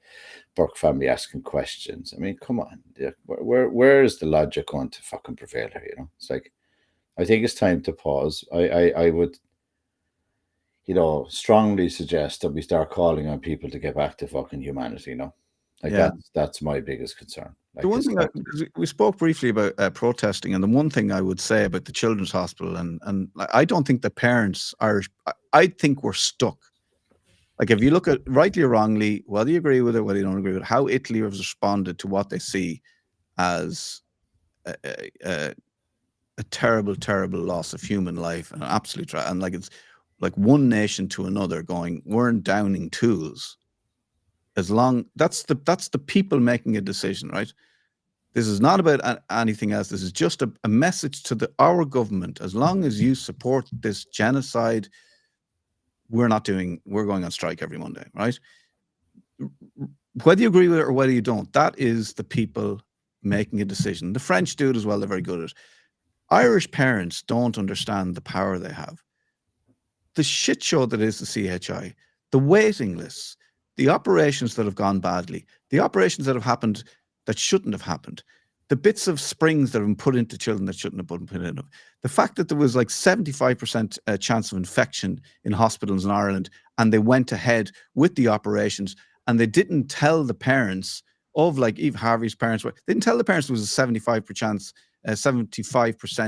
Burke family asking questions. I mean, come on, where is the logic going to fucking prevail here? You know, it's like I think it's time to pause. I would, you know, strongly suggest that we start calling on people to get back to fucking humanity. You know, like that's my biggest concern. Like, the one thing we spoke briefly about protesting, and the one thing I would say about the Children's Hospital, and I don't think the parents I think we're stuck. Like if you look at rightly or wrongly, whether you agree with it, whether you don't agree with it, how Italy has responded to what they see as a terrible, terrible loss of human life, and an absolute and like it's like one nation to another going, we're downing tools. As long that's the people making a decision, right? This is not about anything else. This is just a message to our government. As long as you support this genocide, we're going on strike every Monday, right? Whether you agree with it or whether you don't, that is the people making a decision. The French do it as well. They're very good at it. Irish parents don't understand the power they have. The shit show that is the CHI, the waiting lists, the operations that have gone badly, the operations that have happened that shouldn't have happened, the bits of springs that have been put into children that shouldn't have been put in them, the fact that there was like 75% chance of infection in hospitals in Ireland, and they went ahead with the operations, and they didn't tell the parents of, like Eve Harvey's parents, they didn't tell the parents there was a 75%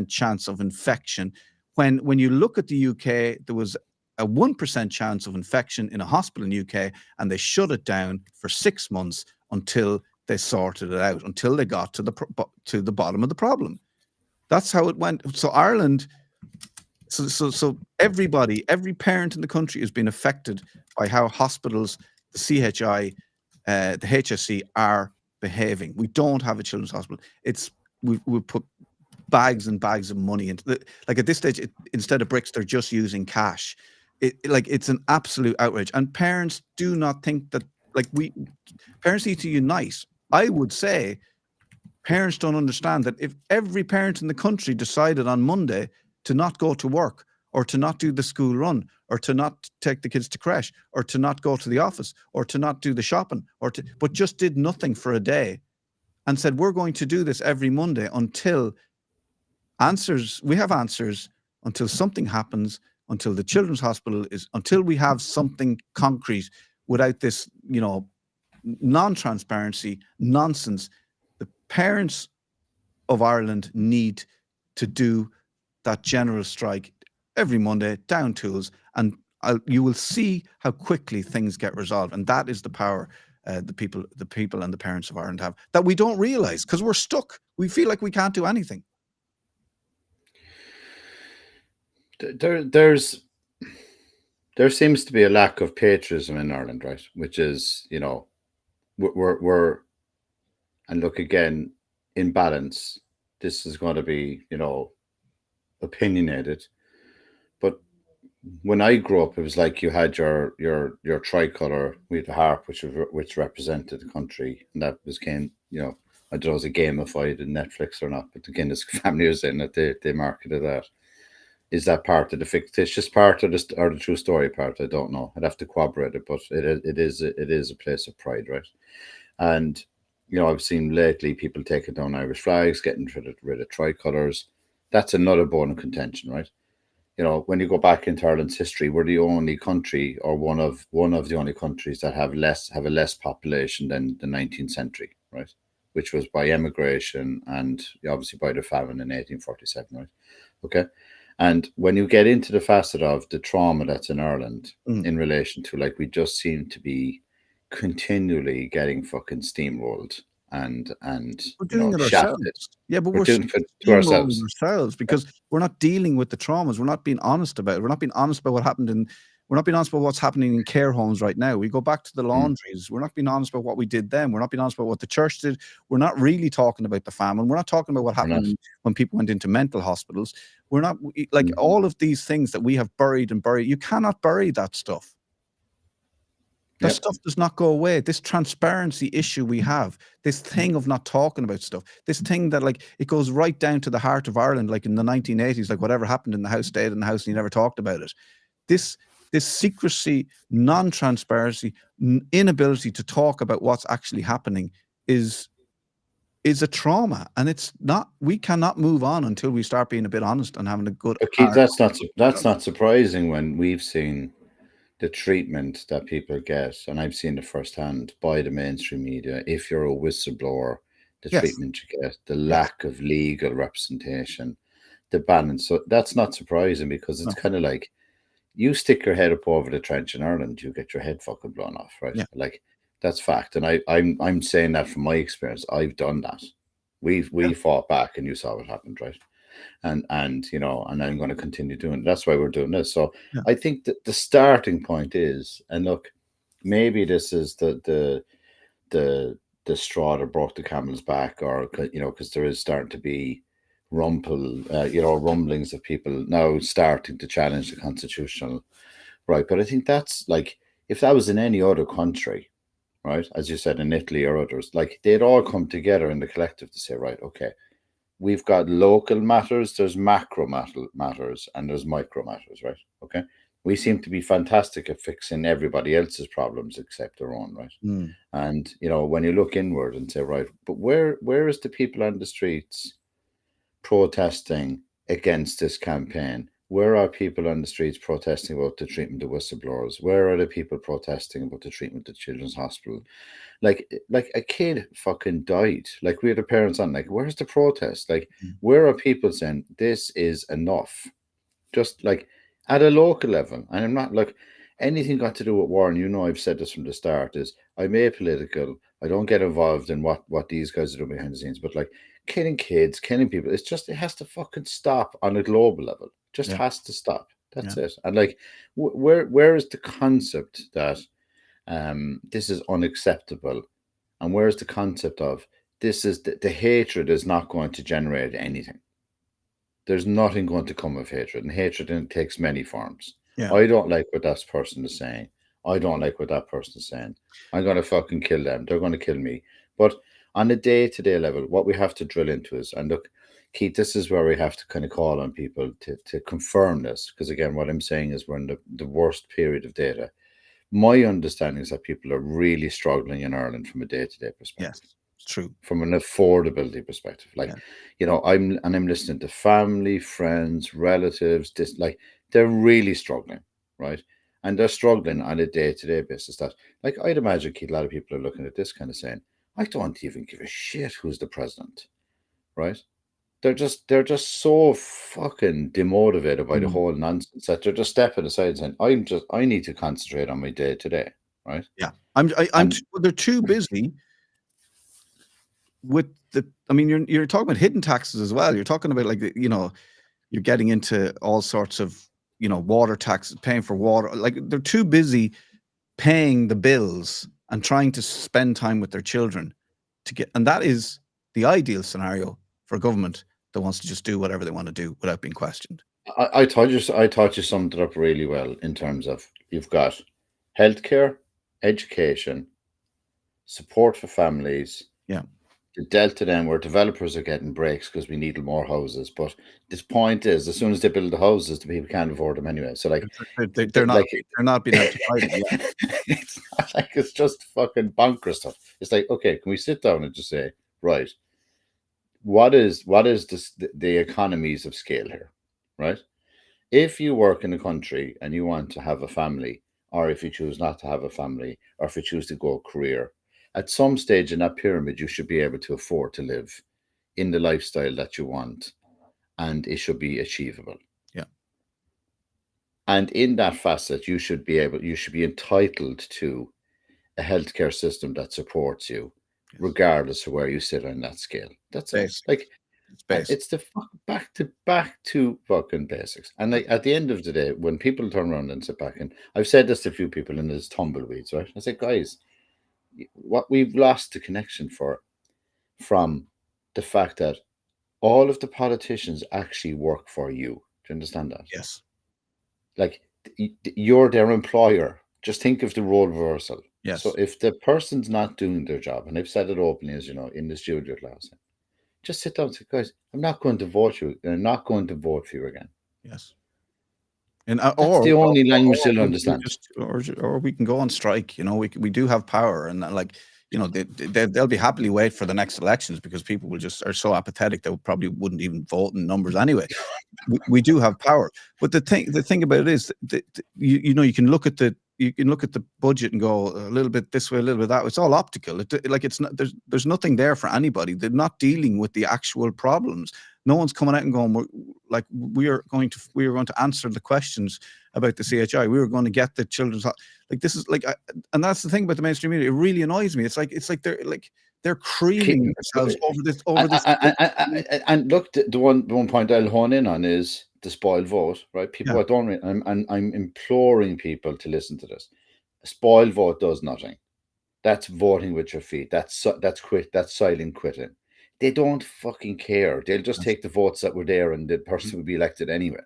chance of infection. When you look at the UK, there was a 1% chance of infection in a hospital in the UK, and they shut it down for 6 months until they sorted it out until they got to the bottom of the problem. That's how it went. So Ireland, so everybody, every parent in the country has been affected by how hospitals, the CHI, the HSC are behaving. We don't have a children's hospital. We put bags and bags of money into like at this stage, instead of bricks, they're just using cash. It's an absolute outrage, and parents do not think that parents need to unite. I would say parents don't understand that if every parent in the country decided on Monday to not go to work, or to not do the school run, or to not take the kids to creche, or to not go to the office, or to not do the shopping, but just did nothing for a day and said, we're going to do this every Monday until we have answers, until something happens, until the children's hospital until we have something concrete without this, non-transparency nonsense. The parents of Ireland need to do that general strike every Monday, down tools, and you will see how quickly things get resolved. And that is the power the people and the parents of Ireland have, that we don't realize because we're stuck. We feel like we can't do anything. There seems to be a lack of patriotism in Ireland, right? Which is, we're and look, again, in balance, this is going to be, opinionated. But when I grew up, it was like you had your tricolour with the harp, which represented the country, and that was I don't know, was it gamified in Netflix or not, but the Guinness family was in it. They marketed that. Is that part of the fictitious part or the true story part? I don't know. I'd have to corroborate it, but it is a place of pride, right? And I've seen lately people taking down Irish flags, getting rid of tricolours. That's another bone of contention, right? When you go back into Ireland's history, we're the only country, or one of the only countries that have a less population than the 19th century, right? Which was by emigration and obviously by the famine in 1847, right? Okay. And when you get into the facet of the trauma that's in Ireland in relation to, we just seem to be continually getting fucking steamrolled and we're doing it shafted. ourselves. Yeah, but we're doing it to ourselves because we're not dealing with the traumas. We're not being honest about it. We're not being honest about what happened we're not being honest about what's happening in care homes right now. We go back to the laundries. We're not being honest about what we did then. We're not being honest about what the church did. We're not really talking about the famine. We're not talking about what happened when people went into mental hospitals. We're not all of these things that we have buried. You cannot bury that stuff. That stuff does not go away. This transparency issue we have, this thing of not talking about stuff, this thing that it goes right down to the heart of Ireland, in the 1980s, whatever happened in the house stayed in the house and you never talked about it. This secrecy, non-transparency, inability to talk about what's actually happening is a trauma, and we cannot move on until we start being a bit honest and having a good. But Keith, that's not surprising when we've seen the treatment that people get, and I've seen it firsthand by the mainstream media. If you're a whistleblower, the treatment you get, the lack of legal representation, the balance. So that's not surprising, because it's kind of like you stick your head up over the trench in Ireland, you get your head fucking blown off, right? Yeah. That's fact. And I'm saying that from my experience. I've done that. We fought back, and you saw what happened, right? And I'm going to continue doing it. That's why we're doing this. So I think that the starting point is, and look, maybe this is the straw that broke the camel's back, or because there is starting to be rumblings of people now starting to challenge the constitutional right. But I think that's if that was in any other country, right, as you said, in Italy or others, they'd all come together in the collective to say, right, okay, we've got local matters, there's macro matters, and there's micro matters, right? Okay. We seem to be fantastic at fixing everybody else's problems except our own, right? And, when you look inward and say, right, but where is the people on the streets protesting against this campaign? Where are people on the streets protesting about the treatment of whistleblowers? Where are the people protesting about the treatment of Children's Hospital? A kid fucking died. We had the parents on, where's the protest? Where are people saying this is enough? Just at a local level. And I'm not anything got to do with war, and you know I've said this from the start, is I'm apolitical. I don't get involved in what these guys are doing behind the scenes, but like killing kids, killing people, it has to fucking stop on a global level. Just has to stop. That's it. And like, where is the concept that this is unacceptable, and where is the concept of this is the hatred is not going to generate anything. There's nothing going to come of hatred, and hatred takes many forms. I don't like what that person is saying. I don't like what that person is saying. I'm going to fucking kill them. They're going to kill me. But on a day-to-day level, what we have to drill into is, and look, Keith, this is where we have to kind of call on people to confirm this, because again, what I'm saying is we're in the worst period of data. My understanding is that people are really struggling in Ireland from a day-to-day perspective. Yes, it's true. From an affordability perspective. Like, you know, I'm listening to family, friends, relatives, they're really struggling, right? And they're struggling on a day-to-day basis. That, like, I'd imagine, Keith, a lot of people are looking at this kind of saying, I don't even give a shit who's the president, right? They're just so fucking demotivated by the whole nonsense that they're just stepping aside and saying, I need to concentrate on my day to day, right? Yeah, they're too busy with I mean, you're talking about hidden taxes as well. You're talking about, like, you know, you're getting into all sorts of, you know, water taxes, paying for water. Like, they're too busy paying the bills and trying to spend time with their children and that is the ideal scenario for a government that wants to just do whatever they want to do without being questioned. I thought you summed it up really well in terms of you've got healthcare, education, support for families. Yeah. The delta then where developers are getting breaks because we need more houses. But this point is, as soon as they build the houses, the people can't afford them anyway. So like they're not being able to fight it. It's not like it's just fucking bonkers stuff. It's like, okay, can we sit down and just say, right, what is the economies of scale here, right? If you work in a country and you want to have a family, or if you choose not to have a family, or if you choose to go a career, at some stage in that pyramid, you should be able to afford to live in the lifestyle that you want, and it should be achievable. Yeah. And in that facet, you should be entitled to a healthcare system that supports you, regardless of where you sit on that scale. That's it. Like, it's the back to fucking basics. And like, at the end of the day, when people turn around and sit back, and I've said this to a few people in this tumbleweeds, right? I said, guys, what we've lost the connection from the fact that all of the politicians actually work for you. Do you understand that? Yes. Like, you're their employer. Just think of the role reversal. Yes. So if the person's not doing their job, and I've said it openly, as you know, in the studio last night, just sit down and say, guys, I'm not going to vote you, and I'm not going to vote for you again. Yes. And that's the only language they'll understand. Or we can go on strike. You know, we do have power, and like, you know, they'll be happily wait for the next elections because people will just are so apathetic they probably wouldn't even vote in numbers anyway. we do have power, but the thing about it is that you know, you can look at the budget and go a little bit this way, a little bit that way. It's all optical. It's not, there's nothing there for anybody. They're not dealing with the actual problems. No one's coming out and going, we are going to answer the questions about the CHI. We were going to get the children's, like, this is like, and that's the thing about the mainstream media. It really annoys me. It's like they're creaming themselves over this. And look, the one point I'll hone in on is the spoiled vote, right? People are don't. I'm imploring people to listen to this. A spoiled vote does nothing. That's voting with your feet. That's silent quitting. They don't fucking care. They'll just take the votes that were there, and the person will be elected anyway.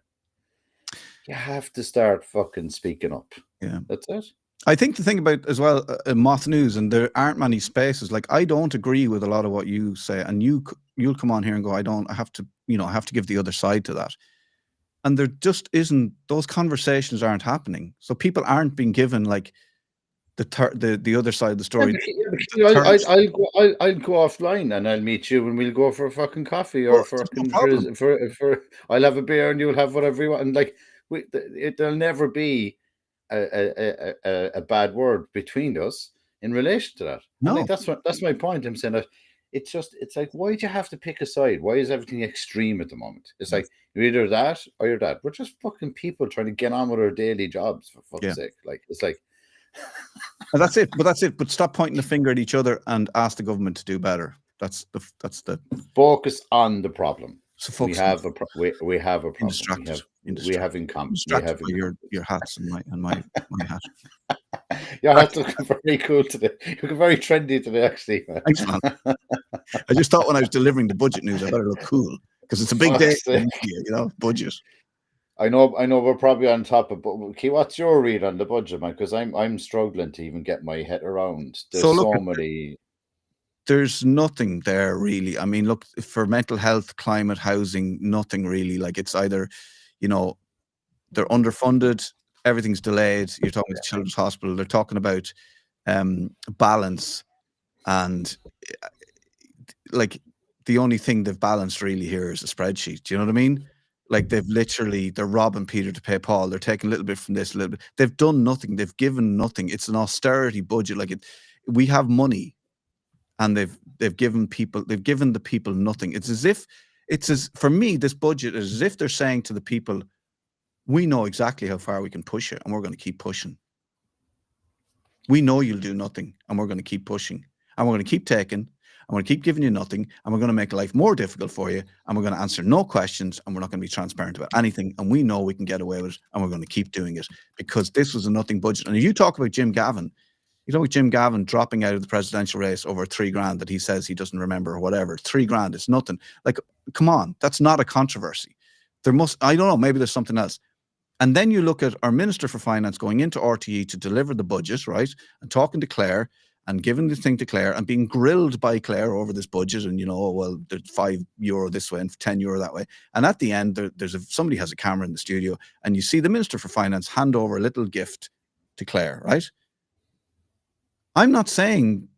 You have to start fucking speaking up. Yeah, that's it. I think the thing about as well, Moth News, and there aren't many spaces. Like, I don't agree with a lot of what you say, and you'll come on here and go, I have to give the other side to that. And there just isn't, those conversations aren't happening. So people aren't being given like the other side of the story. I'll go offline and I'll meet you and we'll go for a fucking coffee or for I'll have a beer and you'll have whatever you want. And like, there'll never be a bad word between us in relation to that. No, like, that's my point. I'm saying that it's like, why do you have to pick a side? Why is everything extreme at the moment? It's like, you're either that or you're that. We're just fucking people trying to get on with our daily jobs, for fuck's sake. Like, it's like, and that's it. But stop pointing the finger at each other and ask the government to do better. That's the focus on the problem. So we have a problem. We have in common. Your hats and my hat. Your hat's looking very cool today. You're looking very trendy today, actually. Man. Thanks, man. I just thought when I was delivering the budget news, I better look cool because it's a big day. You know, budget. I know. We're probably on top of. But what's your read on the budget, man? Because I'm struggling to even get my head around. There's so many. There's nothing there really. I mean, look, for mental health, climate, housing, nothing really. Like, it's either, you know, they're underfunded, everything's delayed. You're talking about Children's Hospital. They're talking about balance, and like the only thing they've balanced really here is a spreadsheet. Do you know what I mean? Like, they're robbing Peter to pay Paul. They're taking a little bit from this, a little bit. They've done nothing. They've given nothing. It's an austerity budget. Like, we have money. And they've given the people nothing. For me, this budget is as if they're saying to the people, we know exactly how far we can push it, and we're going to keep pushing. We know you'll do nothing, and we're going to keep pushing, and we're going to keep taking, and we're going to keep giving you nothing, and we're going to make life more difficult for you, and we're going to answer no questions, and we're not going to be transparent about anything, and we know we can get away with it, and we're going to keep doing it because this was a nothing budget. And if you talk about Jim Gavin, dropping out of the presidential race over $3,000 that he says he doesn't remember or whatever. $3,000, it's nothing. Like, come on, that's not a controversy. I don't know, maybe there's something else. And then you look at our Minister for Finance going into RTE to deliver the budget, right? And talking to Claire and giving the thing to Claire and being grilled by Claire over this budget. And, you know, well, there's €5 this way and €10 that way. And at the end, somebody has a camera in the studio and you see the Minister for Finance hand over a little gift to Claire, right? I'm not saying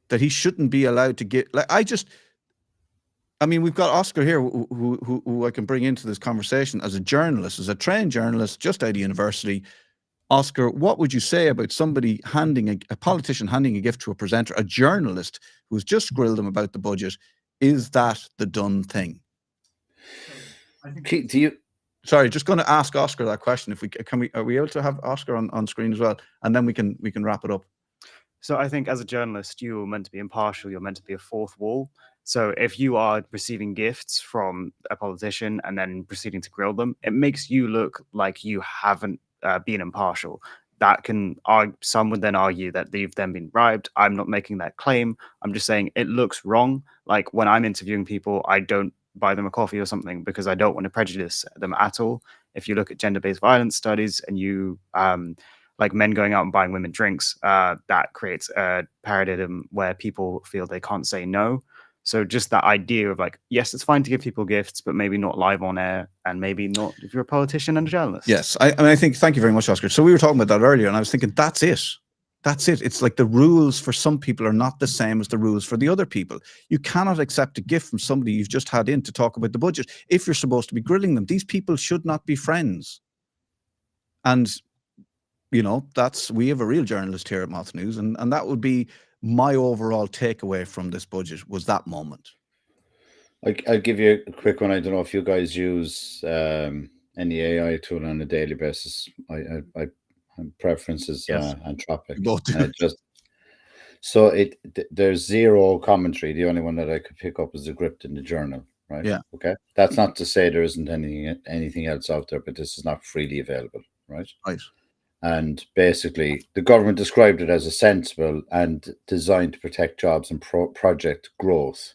that he shouldn't be allowed to get, like, I mean, we've got Oscar here who I can bring into this conversation as a journalist, as a trained journalist, just out of university. Oscar, what would you say about somebody a politician handing a gift to a presenter, a journalist who's just grilled him about the budget? Is that the done thing? Sorry, just going to ask Oscar that question. Are we able to have Oscar on screen as well? And then we can wrap it up. So I think as a journalist, you're meant to be impartial. You're meant to be a fourth wall. So if you are receiving gifts from a politician and then proceeding to grill them, it makes you look like you haven't been impartial. Some would then argue that you've then been bribed. I'm not making that claim. I'm just saying it looks wrong. Like, when I'm interviewing people, I don't buy them a coffee or something because I don't want to prejudice them at all. If you look at gender-based violence studies and you like men going out and buying women drinks, that creates a paradigm where people feel they can't say no. So just that idea of, like, yes, it's fine to give people gifts, but maybe not live on air, and maybe not if you're a politician and a journalist. Yes, I think, thank you very much, Oscar. So we were talking about that earlier, and I was thinking, that's it. It's like the rules for some people are not the same as the rules for the other people. You cannot accept a gift from somebody you've just had in to talk about the budget if you're supposed to be grilling them. These people should not be friends. And, you know, we have a real journalist here at Moth News, and that would be my overall takeaway from this budget, was that moment. I'll give you a quick one. I don't know if you guys use any AI tool on a daily basis. I preference is Anthropic. Both do. There's zero commentary. The only one that I could pick up is the Gript in the journal, right? Yeah. Okay. That's not to say there isn't anything else out there, but this is not freely available, right? Right. And basically, the government described it as a sensible and designed to protect jobs and protect growth.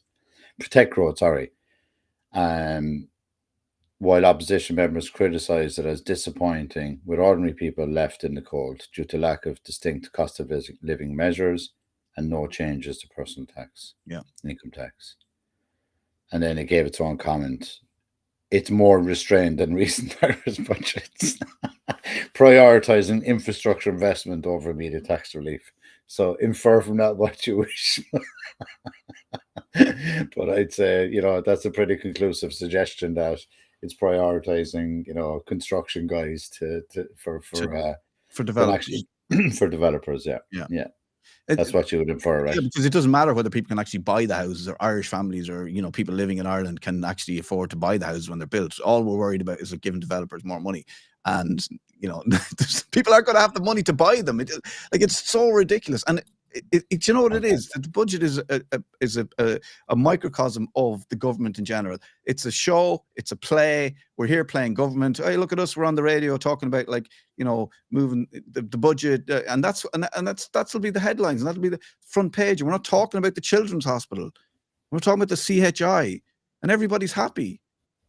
While opposition members criticised it as disappointing, with ordinary people left in the cold due to lack of distinct cost of living measures and no changes to personal tax, income tax. And then it gave its own comment. It's more restrained than recent Irish budgets, prioritising infrastructure investment over immediate tax relief. So infer from that what you wish. But I'd say, you know, that's a pretty conclusive suggestion that it's prioritising, you know, construction guys for developers. For developers, yeah. That's what you would infer, right? Yeah, because it doesn't matter whether people can actually buy the houses, or Irish families, or people living in Ireland can actually afford to buy the houses when they're built. All we're worried about is like giving developers more money, and people aren't going to have the money to buy them. It's so ridiculous, and you know what it is? The budget is a microcosm of the government in general. It's a show. It's a play. We're here playing government. Hey, look at us. We're on the radio talking about moving the budget, and that'll be the headlines, and that'll be the front page. And we're not talking about the Children's Hospital. We're talking about the CHI, and everybody's happy,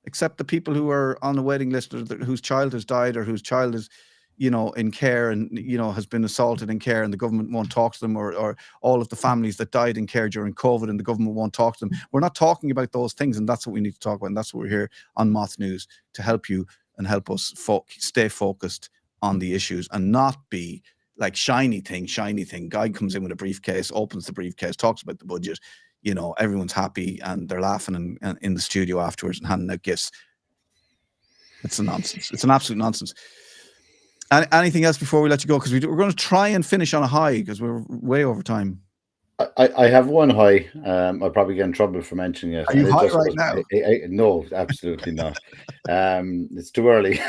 except the people who are on the waiting list, or whose child has died, or whose child is in care, and has been assaulted in care, and the government won't talk to them, or all of the families that died in care during COVID, and the government won't talk to them. We're not talking about those things, and that's what we need to talk about, and that's what we're here on Moth News to help you and help us stay focused on the issues, and not be like shiny thing. Guy comes in with a briefcase, opens the briefcase, talks about the budget, everyone's happy, and they're laughing in the studio afterwards and handing out gifts. It's a nonsense. It's an absolute nonsense. Anything else before we let you go? Because we're going to try and finish on a high, because we're way over time. I have one high. I'll probably get in trouble for mentioning it. Are you high right now? No, absolutely not. It's too early.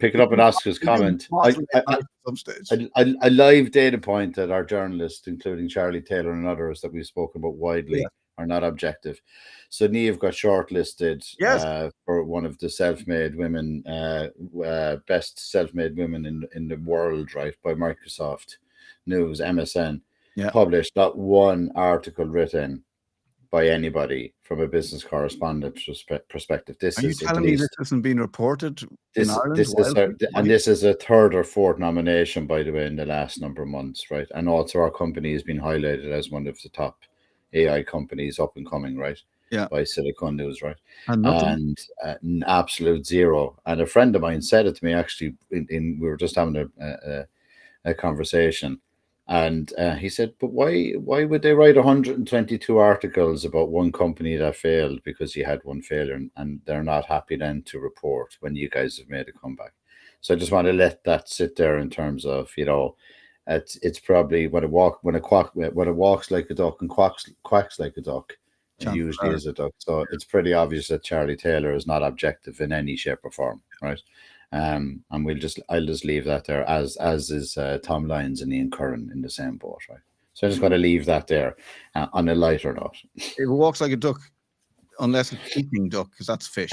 Picking up on Oscar's comment, a live data point that our journalists, including Charlie Taylor and others that we've spoken about widely, are not objective. So Niamh got shortlisted for one of the self-made women, best self-made women in the world, right, by Microsoft News, MSN. Published not one article written by anybody from a business correspondent perspective. Are you telling me this isn't being reported in Ireland? This is a third or fourth nomination, by the way, in the last number of months, right? And also our company has been highlighted as one of the top AI companies up and coming, right? By Silicon News, right? And absolute zero. And a friend of mine said it to me, actually, we were just having a conversation. And he said, but why would they write 122 articles about one company that failed because you had one failure, and they're not happy then to report when you guys have made a comeback? So I just want to let that sit there in terms of, it's probably when it walks like a duck and quacks like a duck, it usually is a duck. So it's pretty obvious that Charlie Taylor is not objective in any shape or form, right? And I'll just leave that there, as is Tom Lyons and Ian Curran in the same boat, right? So I just got to leave that there on a lighter note. It walks like a duck, unless it's eating duck, because that's fish.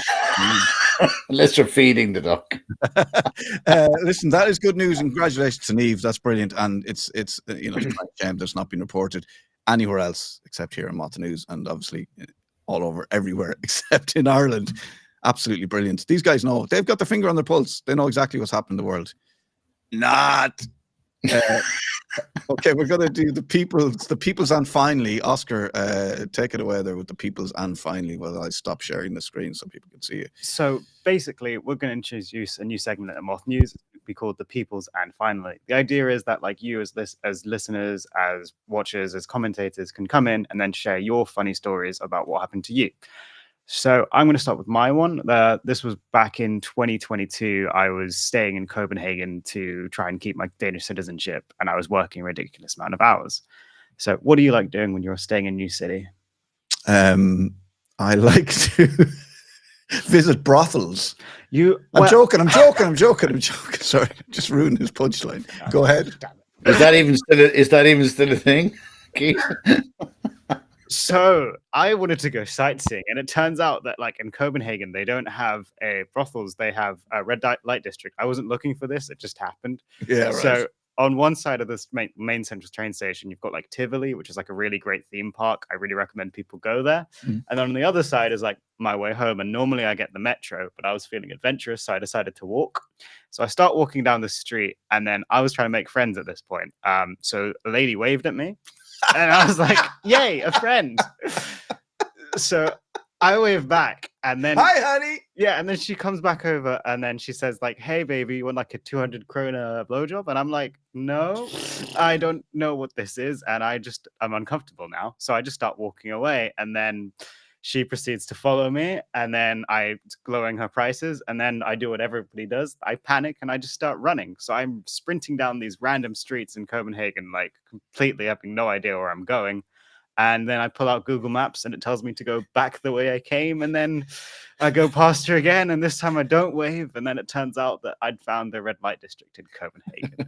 Unless you're feeding the duck. Listen, that is good news, and congratulations to Niamh. That's brilliant, and it's it's a shame that's not been reported anywhere else except here in Moth News, and obviously all over everywhere except in Ireland. Absolutely brilliant. These guys know. They've got their finger on their pulse. They know exactly what's happening in the world. Okay, we're going to do the people's and finally. Oscar, take it away there with the people's and finally, while I stop sharing the screen so people can see it. So basically, we're going to introduce a new segment at Moth News. It'll be called the people's and finally. The idea is that you as listeners, as watchers, as commentators can come in and then share your funny stories about what happened to you. So I'm going to start with my one. This was back in 2022. I was staying in Copenhagen to try and keep my Danish citizenship, and I was working a ridiculous amount of hours. So what do you like doing when you're staying in a new city? I like to visit brothels. I'm joking. Sorry, just ruined his punchline. Go ahead. Is that even still a thing, Keith? So I wanted to go sightseeing, and it turns out that in Copenhagen, they don't have a brothels. They have a red light district. I wasn't looking for this. It just happened. Yeah, right. So on one side of this main central train station, you've got Tivoli, which is a really great theme park. I really recommend people go there. And then on the other side is my way home. And normally I get the metro, but I was feeling adventurous, so I decided to walk. So I start walking down the street, and then I was trying to make friends at this point. So a lady waved at me. And I was like, yay, a friend. So I wave back, and then hi, honey. Yeah, and then she comes back over, and then she says hey, baby, you want a 200 krona blowjob? And I'm like, no, I don't know what this is, and I'm uncomfortable now. So I just start walking away, and then She proceeds to follow me, and then I glowing her prices, and then I do what everybody does. I panic and I just start running. So I'm sprinting down these random streets in Copenhagen, like completely having no idea where I'm going. And then I pull out Google Maps and it tells me to go back the way I came. And then I go past her again. And this time I don't wave. And then it turns out that I'd found the red light district in Copenhagen.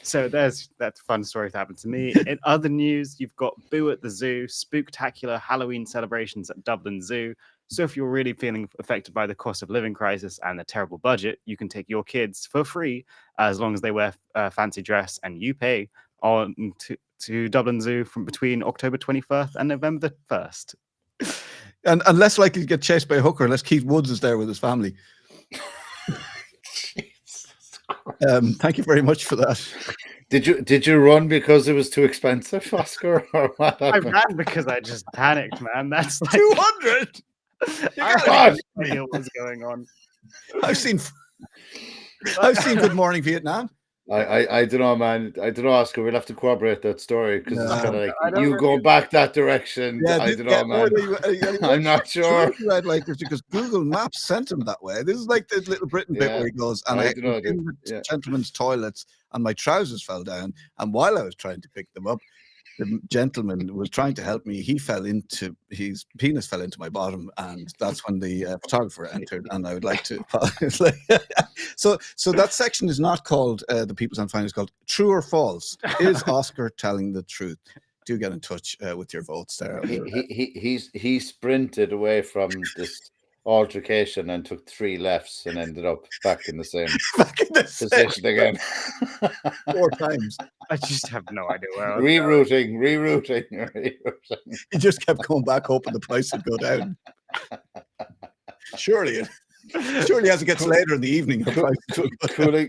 So that's a fun story that happened to me. In other news, you've got Boo at the Zoo, spooktacular Halloween celebrations at Dublin Zoo. So if you're really feeling affected by the cost of living crisis and the terrible budget, you can take your kids for free as long as they wear a fancy dress and you pay on to Dublin Zoo from between October 21st and November 1st. And less likely to get chased by a hooker unless Keith Woods is there with his family. Thank you very much for that. Did you run because it was too expensive, Oscar, or what happened? I ran because I just panicked, man. That's like 200. I had no idea what was going on. I've seen Good Morning Vietnam. I don't know, man. I don't know, Oscar. We'll have to corroborate that story because it's kind of like you go back that direction. Yeah, I don't know, man. I'm not sure. Because Google Maps sent him that way. This is like the Little Britain bit where he goes, and I was in the gentleman's toilets, and my trousers fell down. And while I was trying to pick them up, the gentleman was trying to help me. His penis fell into my bottom, and that's when the photographer entered. And I would like to so that section is not called the People's and Fine. It's called True or False. Is Oscar telling the truth? Do get in touch with your votes there. He sprinted away from this altercation and took 3 lefts and ended up back in the same position again 4 times. I just have no idea where I was rerouting. He just kept going back, hoping the price would go down. Surely as it gets later in the evening,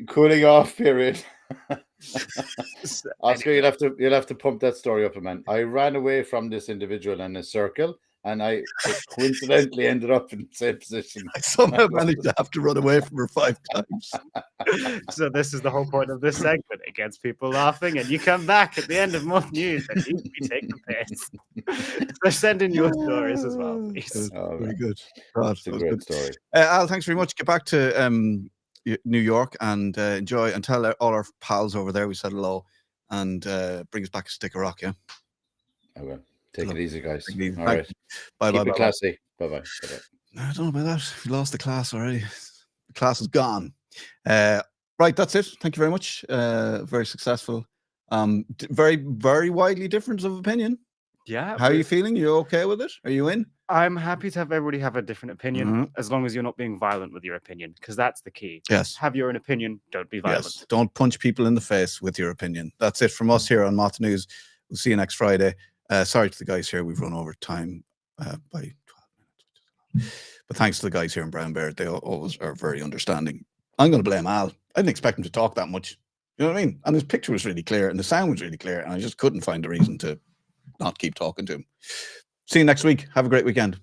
cooling off period. Oscar, you'll have to pump that story up, man. I ran away from this individual in a circle, and I coincidentally ended up in the same position. I somehow managed to have to run away from her 5 times. So this is the whole point of this segment. It gets people laughing, and you come back at the end of more news and you take the piss. So send in your stories as well, please. Very good. God, It's a great story. Al, thanks very much. Get back to New York and enjoy, and tell all our pals over there we said hello, and bring us back a stick of rock, yeah? I will. Take it easy, guys. Take it easy. All right. Bye. Keep it classy. Bye-bye. I don't know about that. We lost the class already. The class is gone. Right, that's it. Thank you very much. Very successful. Very, very widely difference of opinion. Yeah. How are you feeling? You okay with it? Are you in? I'm happy to have everybody have a different opinion, as long as you're not being violent with your opinion, because that's the key. Yes. Have your own opinion. Don't be violent. Yes. Don't punch people in the face with your opinion. That's it from us here on Moth News. We'll see you next Friday. Sorry to the guys here. We've run over time by 12 minutes. But thanks to the guys here in Brown Bear. They always are very understanding. I'm going to blame Al. I didn't expect him to talk that much. You know what I mean? And his picture was really clear and the sound was really clear. And I just couldn't find a reason to not keep talking to him. See you next week. Have a great weekend.